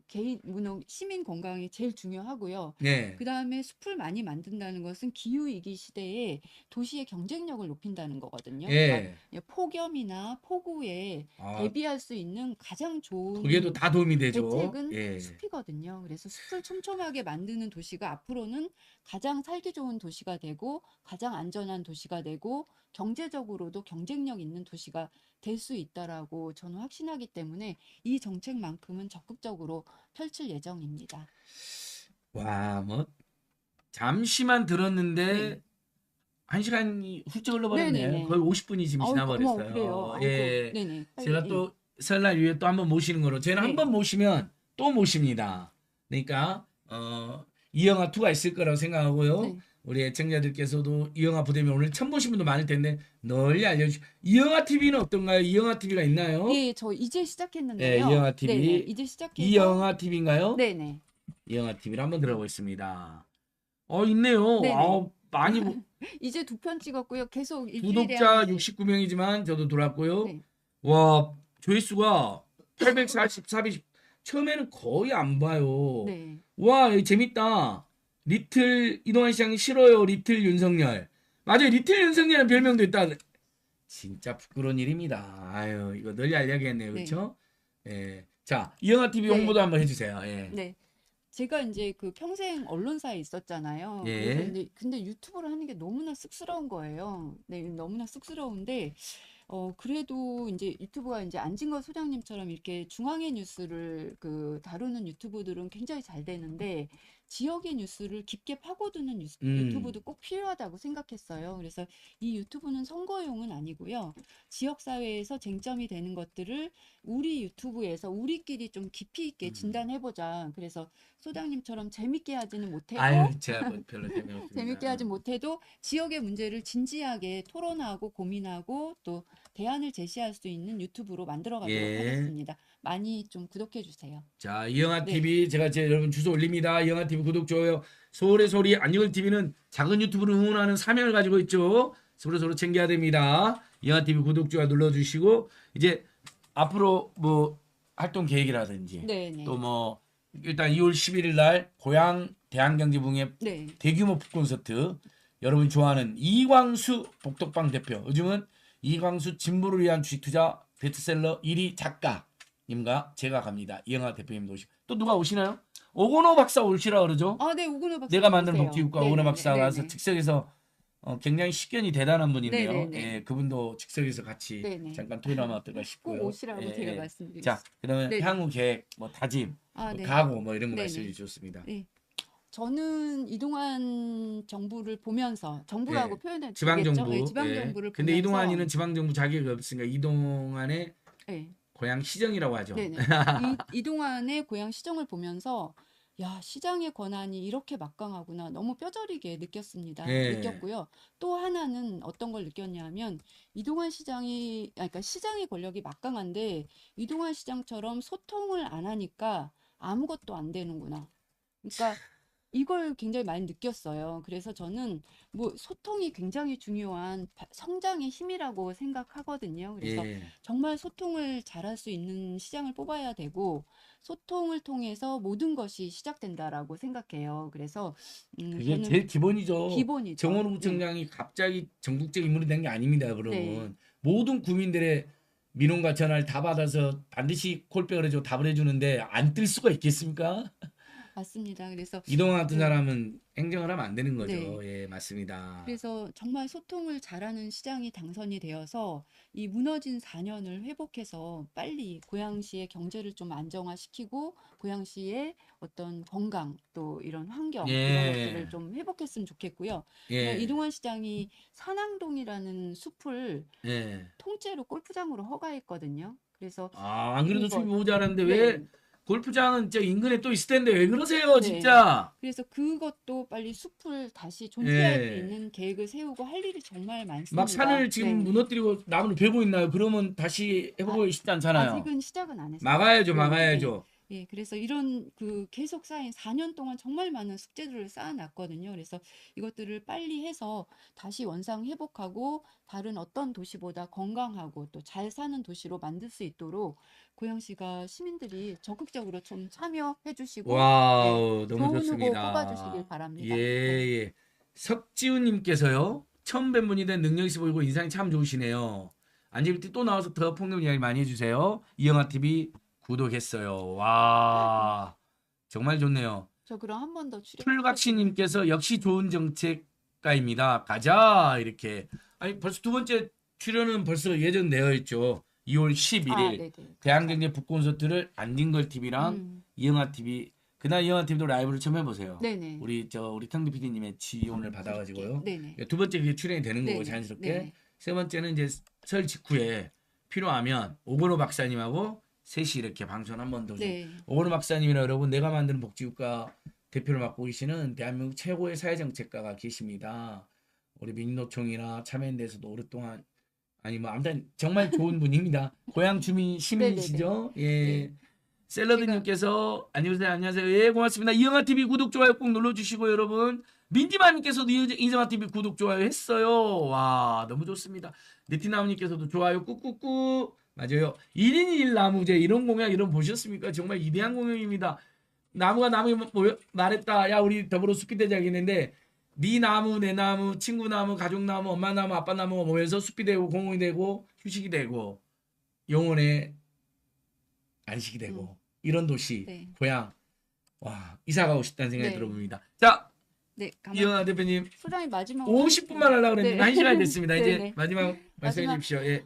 개인 시민 건강이 제일 중요하고요. 네. 그다음에 숲을 많이 만든다는 것은 기후위기 시대에 도시의 경쟁력을 높인다는 거거든요. 그러니까 예. 폭염이나 폭우에 아, 대비할 수 있는 가장 좋은 그게도 다 도움이 되죠. 대책은 예. 숲이거든요. 그래서 숲을 촘촘하게 만드는 도시가 앞으로는 가장 살기 좋은 도시가 되고 가장 안전한 도시가 되고 경제적으로도 경쟁력 있는 도시가 될 수 있다라고 저는 확신하기 때문에 이 정책만큼은 적극적으로 펼칠 예정입니다. 와, 뭐 잠시만 들었는데 네. 1시간이 훌쩍 흘러버렸네. 네네네. 거의 50분이 지금 어머, 지나버렸어요. 그래요. 아이고, 예. 네네. 제가 빨리, 또 설날 이후에 또 한번 모시는 거로 저희는 네. 한 번 모시면 또 모십니다. 그러니까 이영하 2가 있을 거라고 생각하고요. 네. 우리 애청자들께서도 이영하 부대면 오늘 처음 보신 분도 많을 텐데 널리 알려주시고. 이영하 TV는 어떤가요? 이영하 TV가 있나요? 예, 저 이제 시작했는데요. 네, 이영하 TV. 네네, 이제 시작해서 이영하 TV인가요? 네네. 이영하 TV를 한번 들어보겠습니다. 있네요. 네네. 많이 이제 2편 찍었고요. 계속 일주일에 구독자 한 69명이지만 저도 들어왔고요. 네. 와, 조회수가 844. 처음에는 거의 안 봐요. 네. 와, 이거 재밌다. 리틀 이동환 시장이 싫어요. 리틀 윤석열. 맞아요. 리틀 윤석열은 별명도 있다. 진짜 부끄러운 일입니다. 아유, 이거 널리 알려야겠네요. 네. 그렇죠? 예. 자, 이영하 TV 네. 홍보도 한번 해주세요. 예. 네. 제가 이제 평생 언론사에 있었잖아요. 예. 그래서 근데 유튜브를 하는 게 너무나 쑥스러운 거예요. 네, 너무나 쑥스러운데, 그래도 이제 유튜브가 이제 안진걸 소장님처럼 이렇게 중앙의 뉴스를 다루는 유튜브들은 굉장히 잘 되는데, 지역의 뉴스를 깊게 파고드는 음. 유튜브도 꼭 필요하다고 생각했어요. 그래서 이 유튜브는 선거용은 아니고요. 지역 사회에서 쟁점이 되는 것들을 우리 유튜브에서 우리끼리 좀 깊이 있게 진단해보자. 그래서 소장님처럼 재밌게 하지는 못해도 아유, 제가 뭐 별로 재미없습니다. 재밌게 하지 못해도 지역의 문제를 진지하게 토론하고 고민하고 또 대안을 제시할 수 있는 유튜브로 만들어 가도록 예. 하겠습니다. 많이 좀 구독해 주세요. 자, 이영하 네. TV 제가 여러분 주소 올립니다. 이영하 TV 구독 좋아요. 서울의 소리 안녕을 TV는 작은 유튜브를 응원하는 사명을 가지고 있죠. 서로 챙겨야 됩니다. 이영하 TV 구독 좋아요 눌러주시고 이제 앞으로 뭐 활동 계획이라든지 네네. 또 뭐 일단 2월 11일 날 고향 대한경제붕의 네. 대규모 북콘서트 여러분이 좋아하는 이광수 복덕방 대표 요즘은 이광수 진보를 위한 주식투자 베스트셀러 1위 작가님과 제가 갑니다. 이영하 대표님도 오시고 또 누가 오시나요? 오건호 박사 오시라 그러죠? 아, 네, 오근호 박사. 내가 만든 오세요. 복지국가 네네네, 오건호 박사가 와서 네네. 즉석에서 굉장히 식견이 대단한 분인데요. 네네네. 예, 그분도 즉석에서 같이 네네. 잠깐 토론하면 어떨까 싶고요. 꼭 오시라고 예, 제가 예. 말씀드리겠습니다. 자, 그러면 네네. 향후 계획, 뭐 다짐, 아, 뭐 네. 각오 뭐 이런 거 네네. 말씀해 주셨습니다. 네. 저는 이동환 정부를 보면서 정부라고 예. 표현해도 지방정부. 되겠죠? 네, 지방 예. 정부를 근데 보면서 이동환이는 지방정부 자격이 없으니까 이동환의 네. 고향 시정이라고 하죠. 네네. 이동환의 고향 시정을 보면서 야, 시장의 권한이 이렇게 막강하구나. 너무 뼈저리게 느꼈습니다. 예. 느꼈고요. 또 하나는 어떤 걸 느꼈냐면 이동환 시장이 그러니까 시장의 권력이 막강한데 이동환 시장처럼 소통을 안 하니까 아무것도 안 되는구나. 그러니까 이걸 굉장히 많이 느꼈어요. 그래서 저는 뭐 소통이 굉장히 중요한 성장의 힘이라고 생각하거든요. 그래서 예. 정말 소통을 잘할 수 있는 시장을 뽑아야 되고 소통을 통해서 모든 것이 시작된다라고 생각해요. 그래서 그게 저는 제일 기본이죠. 기본이죠. 정원호 네. 구청장이 갑자기 전국적 인물이 된 게 아닙니다, 여러분. 네. 모든 국민들의 민원과 전화를 다 받아서 반드시 콜백을 해줘 답을 해주는데 안 뜰 수가 있겠습니까? 맞습니다. 그래서 이동환 같은 네. 사람은 행정을 하면 안 되는 거죠. 네. 예, 맞습니다. 그래서 정말 소통을 잘하는 시장이 당선이 되어서 이 무너진 4년을 회복해서 빨리 고양시의 경제를 좀 안정화시키고 고양시의 어떤 건강 또 이런 환경 이런 예. 것들을 좀 회복했으면 좋겠고요. 예. 이동환 시장이 산항동이라는 숲을 예. 통째로 골프장으로 허가했거든요. 그래서 아, 안 그래도 그거- 수입이 모자란데 네. 왜 골프장은 저 인근에 또 있을 텐데 왜 그러세요, 네. 진짜? 그래서 그것도 빨리 숲을 다시 존재할 수 예. 있는 계획을 세우고 할 일이 정말 많습니다. 막 산을 지금 네. 무너뜨리고 나무를 베고 있나요? 그러면 다시 해보고 싶지 않잖아요. 아직은 시작은 안 했어요. 막아야죠, 네, 막아야죠. 예, 그래서 이런 그 계속 쌓인 4년 동안 정말 많은 숙제들을 쌓아놨거든요. 그래서 이것들을 빨리 해서 다시 원상 회복하고 다른 어떤 도시보다 건강하고 또 잘 사는 도시로 만들 수 있도록 고양시가 시민들이 적극적으로 좀 참여해 주시고 와우, 너무 좋은 후보 좋습니다. 뽑아주시길 바랍니다. 예, 예. 석지훈님께서요. 처음 뵌 분이 된 능력 있어 보이고 인상이 참 좋으시네요. 안젤리티 또 나와서 더 폭력 이야기 많이 해주세요. 이영하 TV 구독했어요. 와, 정말 좋네요. 저 그럼 한 번 더 출연. 풀각시님께서 역시 좋은 정책가입니다. 가자 이렇게. 아니 벌써 두 번째 출연은 벌써 예정되어 있죠. 2월 11일 네네. 대한경제 북콘서트를 안진걸 TV랑 이영하 TV 그날 이영하 TV도 라이브를 처음 해보세요. 네네. 우리 탕비 PD님의 지원을 받아가지고요. 네네. 두 번째 그게 출연이 되는 거고 네네. 자연스럽게. 네네. 세 번째는 이제 설 직후에 필요하면 오건호 박사님하고 셋이 이렇게 방송 한 번 더. 네. 오건호 박사님이나 여러분 내가 만드는 복지국가 대표를 맡고 계시는 대한민국 최고의 사회정책가가 계십니다. 우리 민노총이나 참여연대에서도 오랫동안 아니 뭐 아무튼 정말 좋은 분입니다. 고향 주민 시민이시죠? 예. 네. 샐러드님께서 안녕하세요. 예, 고맙습니다. 이영하 TV 구독 좋아요 꼭 눌러주시고 여러분 민지마님께서도 이영하 TV 구독 좋아요 했어요. 와 너무 좋습니다. 네티나무님께서도 좋아요 꾹꾹꾹 맞아요. 1인 1 나무제 이런 공약 이런 보셨습니까? 정말 위대한 공약입니다. 나무가 나무에 말했다. 야 우리 더불어 숲이 되자고 했는데 네 나무 내 나무 친구 나무 가족 나무 엄마 나무 아빠 나무가 모여서 숲이 되고 공원이 되고 휴식이 되고 영혼의 안식이 되고 이런 도시 네. 고향 와 이사 가고 싶다는 생각이 네. 들어봅니다. 자 네. 이영하 대표님 소장님 마지막 50분만 하려고 그랬는데 네. 1시간이 됐습니다. 이제 네네. 마지막 말씀해 마지막 주십시오. 예.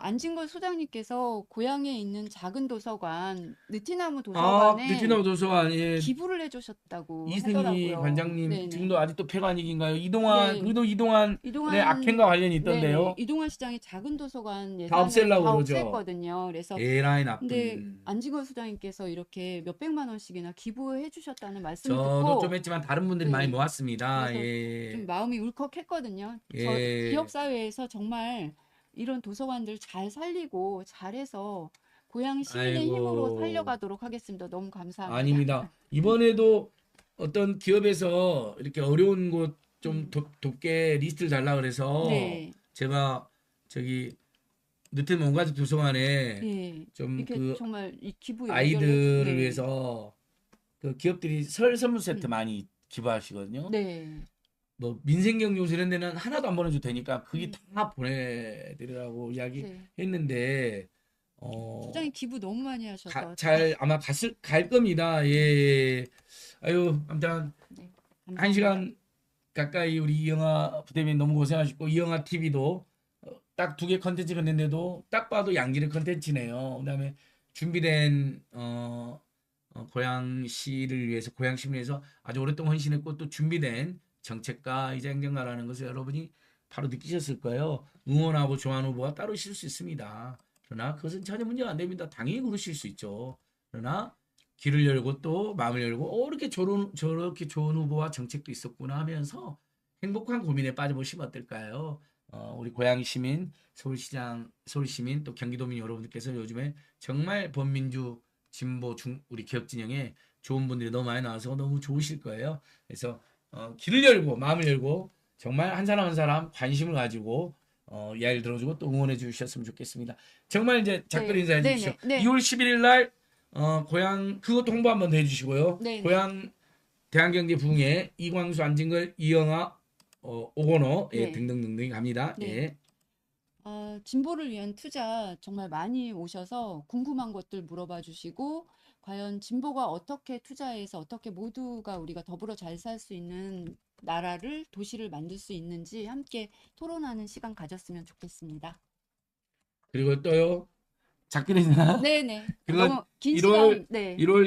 안진걸 소장님께서 고향에 있는 작은 도서관, 느티나무 아, 도서관에 느티나무 도서관 예. 기부를 해주셨다고 이승희 하더라고요. 관장님 네네. 지금도 아직도 폐관이긴가요? 이동환 네. 그도 이동환의 이동환 악행과 관련이 네네. 있던데요. 이동환 시장이 작은 도서관 다 예산을 없애려고 다 그러죠. 없앴거든요. 그래서 에라이 근데 나쁜. 안진걸 소장님께서 이렇게 몇백만 원씩이나 기부해 주셨다는 말씀을 저도 듣고 좀 했지만 다른 분들이 많이 네. 모았습니다. 그래서 예. 좀 마음이 울컥했거든요. 저 예. 지역 사회에서 정말 이런 도서관들 잘 살리고 잘해서 고향 시민의 힘으로 아이고. 살려가도록 하겠습니다. 너무 감사합니다. 아닙니다. 이번에도 어떤 기업에서 이렇게 어려운 곳 좀 돕게 리스트를 달라 그래서 네. 제가 저기 느튼 원가족 도서관에 네. 좀 이렇게 그 정말 이 기부 아이들을 네. 위해서 그 기업들이 설 선물 세트 많이 기부하시거든요. 네. 뭐 민생경제소 이런 데는 하나도 안 보내줘도 되니까 그게 음. 다 보내드리라고 네. 이야기했는데 소장님 기부 너무 많이 하셔서 잘 아마 갈 겁니다. 예. 아유 아무튼 네. 한 감사합니다. 시간 가까이 우리 이영하 부대변인 너무 고생하셨고 이영하 TV도 딱 2개 컨텐츠가 됐는데도 딱 봐도 양질의 컨텐츠네요. 그다음에 준비된 고양시를 위해서 고양시를 위해서 아주 오랫동안 헌신했고 또 준비된 정책과 이제 행정가라는 것을 여러분이 바로 느끼셨을 거예요. 응원하고 좋아하는 후보가 따로 있을 수 있습니다. 그러나 그것은 전혀 문제가 안 됩니다. 당연히 그러실 수 있죠. 그러나 귀를 열고 또 마음을 열고 이렇게 저렇게 좋은 후보와 정책도 있었구나 하면서 행복한 고민에 빠져보시면 어떨까요? 우리 고양 시민, 서울시민 또 경기도민 여러분들께서 요즘에 정말 범민주 진보 우리 개혁 진영에 좋은 분들이 너무 많이 나와서 너무 좋으실 거예요. 그래서 귀를 열고 마음을 열고 정말 한 사람 한 사람 관심을 가지고 이야기를 들어주고 또 응원해 주셨으면 좋겠습니다. 정말 이제 작별 인사해 주십시오. 네. 2월 11일 날 고향 그것도 홍보 한번 더 해주시고요. 네네. 고향 대한경제 부흥회 이광수 안진걸 이영하 오건호 예, 네. 등등등등 갑니다. 네. 예. 진보를 위한 투자 정말 많이 오셔서 궁금한 것들 물어봐 주시고 과연 진보가 어떻게 투자해서 어떻게 모두가 우리가 더불어 잘 살 수 있는 나라를 도시를 만들 수 있는지 함께 토론하는 시간 가졌으면 좋겠습니다. 그리고 또요 작별 인사 네네. 그리고 너무 긴 1월 시간 네. 2월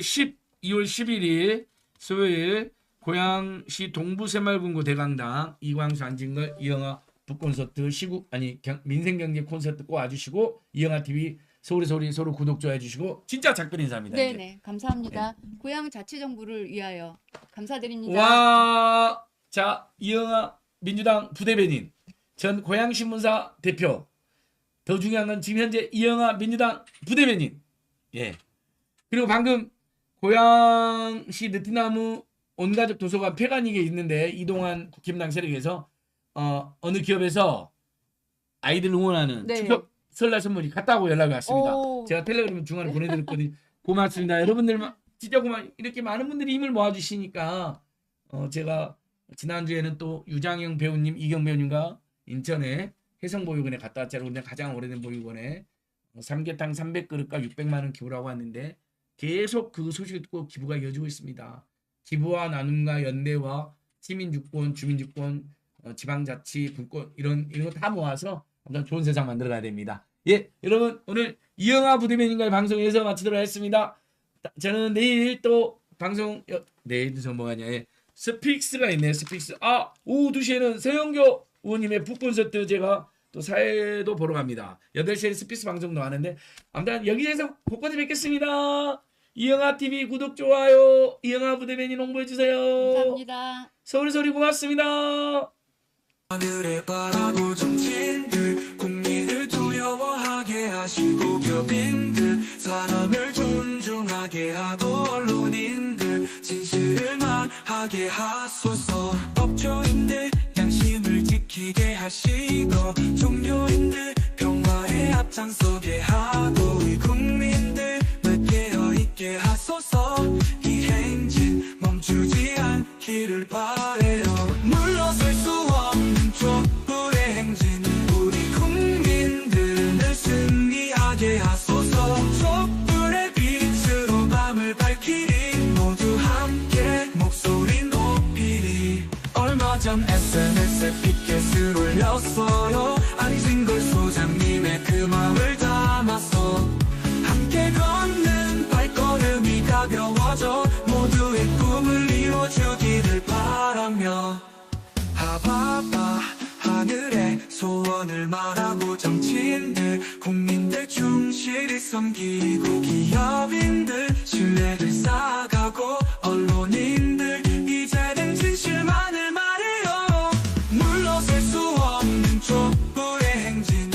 11일 수요일 고양시 동부새마을군구 대강당 이광수 안진걸 이영하 북콘서트 민생경제 콘서트 꼭 와주시고 이영하 TV 서울의 소리 구독 좋아해 주시고 진짜 작별 인사입니다. 이제. 네네. 감사합니다. 고향 자치정부를 위하여 감사드립니다. 와, 자 이영하 민주당 부대변인 전 고양신문사 대표 더 중요한 건 지금 현재 이영하 민주당 부대변인 예 그리고 방금 고양시 느티나무 온가족 도서관 폐관이게 있는데 이동환 국힘당 세력에서 어느 기업에서 아이들 응원하는 네. 추석 설날 선물이 갔다고 연락이 왔습니다. 오. 제가 텔레그램 중간에 보내드렸더니 고맙습니다. 여러분들 진짜 이렇게 많은 분들이 힘을 모아주시니까 제가 지난주에는 또 유장영 배우님, 이경 배우님과 인천에 해성보육원에 갔다 왔잖아요. 근데 가장 오래된 보육원에 삼계탕 300그릇과 600만 원 기부라고 했는데 계속 그 소식을 듣고 기부가 이어지고 있습니다. 기부와 나눔과 연대와 시민주권, 주민주권, 지방자치, 분권 이런 거 다 모아서 엄청 좋은 세상 만들어가야 됩니다. 예, 여러분 오늘 이영하 부대변인과의 방송에서 마치도록 하겠습니다. 저는 내일 또 방송 내일도 저 뭐하냐 스픽스가 있네요. 스픽스 오후 2시에는 세영교 의원님의 북콘서트 제가 또 사회도 보러 갑니다. 8시에 스픽스 방송도 하는데 아무튼 여기에서 곳곳에 뵙겠습니다. 이영하 TV 구독 좋아요 이영하 부대변인 홍보해 주세요. 감사합니다. 서울의 소리 고맙습니다. 하늘에 바라보 정치인들 국민을 두려워하게 하시고 교빈들 사람을 존중하게 하고 언론인들 진실을 말하게 하소서 법조인들 양심을 지키게 하시고 종교인들 평화의 앞장서게 하고 우리 국민들 깨어있게 하소서 이 행진 멈추지 않기를 바래요. 물러설 수 없는 촛불의 행진 우리 국민들 늘 승리하게 하소서 촛불의 빛으로 밤을 밝히리 모두 함께 목소리 높이리 얼마 전 SNS에 피켓을 올렸어요. 안진걸 넘기고 기업인들 신뢰를 쌓아가고 언론인들 이제는 진실만을 말해요. 물러설 수 없는 촛불의 행진